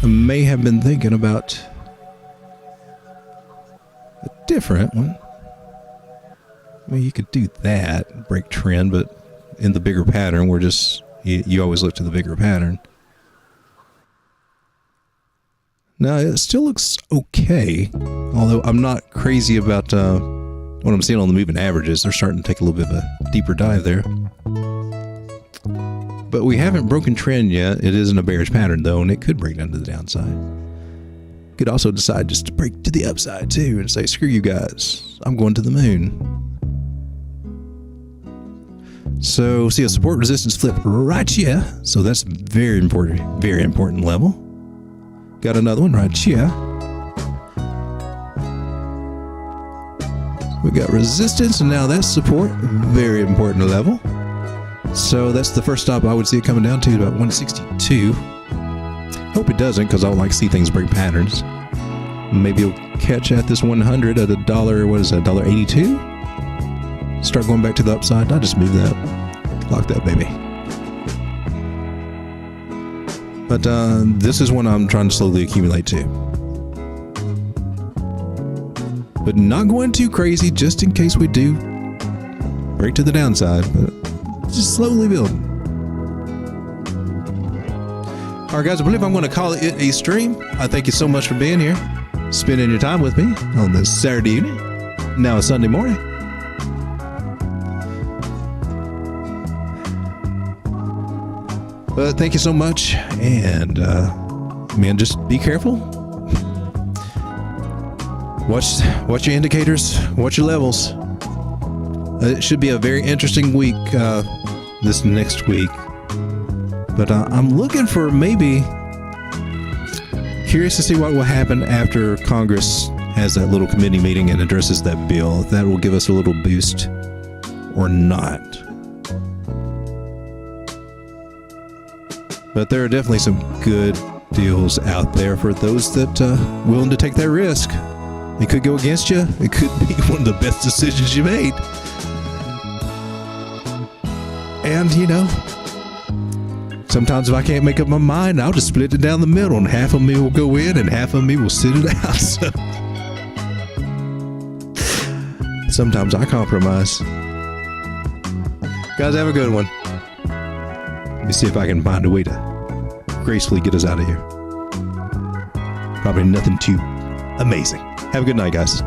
I may have been thinking about a different one. I mean, you could do that, break trend, but in the bigger pattern, we're just, you always look to the bigger pattern. Now, it still looks okay, although I'm not crazy about what I'm seeing on the moving averages. They're starting to take a little bit of a deeper dive there. But we haven't broken trend yet. It is in a bearish pattern, though, and it could break down to the downside. Could also decide just to break to the upside, too, and say, screw you guys. I'm going to the moon. So, see a support resistance flip right here. So that's very important level. Got another one right here. We got resistance, and now that's support. Very important level. So that's the first stop I would see it coming down to, about 162. Hope it doesn't, because I don't like to see things break patterns. Maybe it'll catch at this 100 at $1, what is that, $1.82? Start going back to the upside. I'll just move that. Lock that baby. But this is one I'm trying to slowly accumulate to. But not going too crazy, just in case we do break to the downside. But just slowly building. All right, guys, I believe I'm going to call it a stream. I thank you so much for being here, spending your time with me on this Saturday evening. Now it's Sunday morning. But thank you so much, and man, just be careful. Watch your indicators, watch your levels. It should be a very interesting week this next week. But I'm looking for maybe, curious to see what will happen after Congress has that little committee meeting and addresses that bill. If that will give us a little boost or not. But there are definitely some good deals out there for those that willing to take that risk. It could go against you. It could be one of the best decisions you made. And, you know, sometimes if I can't make up my mind, I'll just split it down the middle, and half of me will go in and half of me will sit it out. So sometimes I compromise. Guys, have a good one. Let me see if I can find a way to gracefully get us out of here. Probably nothing too amazing. Have a good night, guys.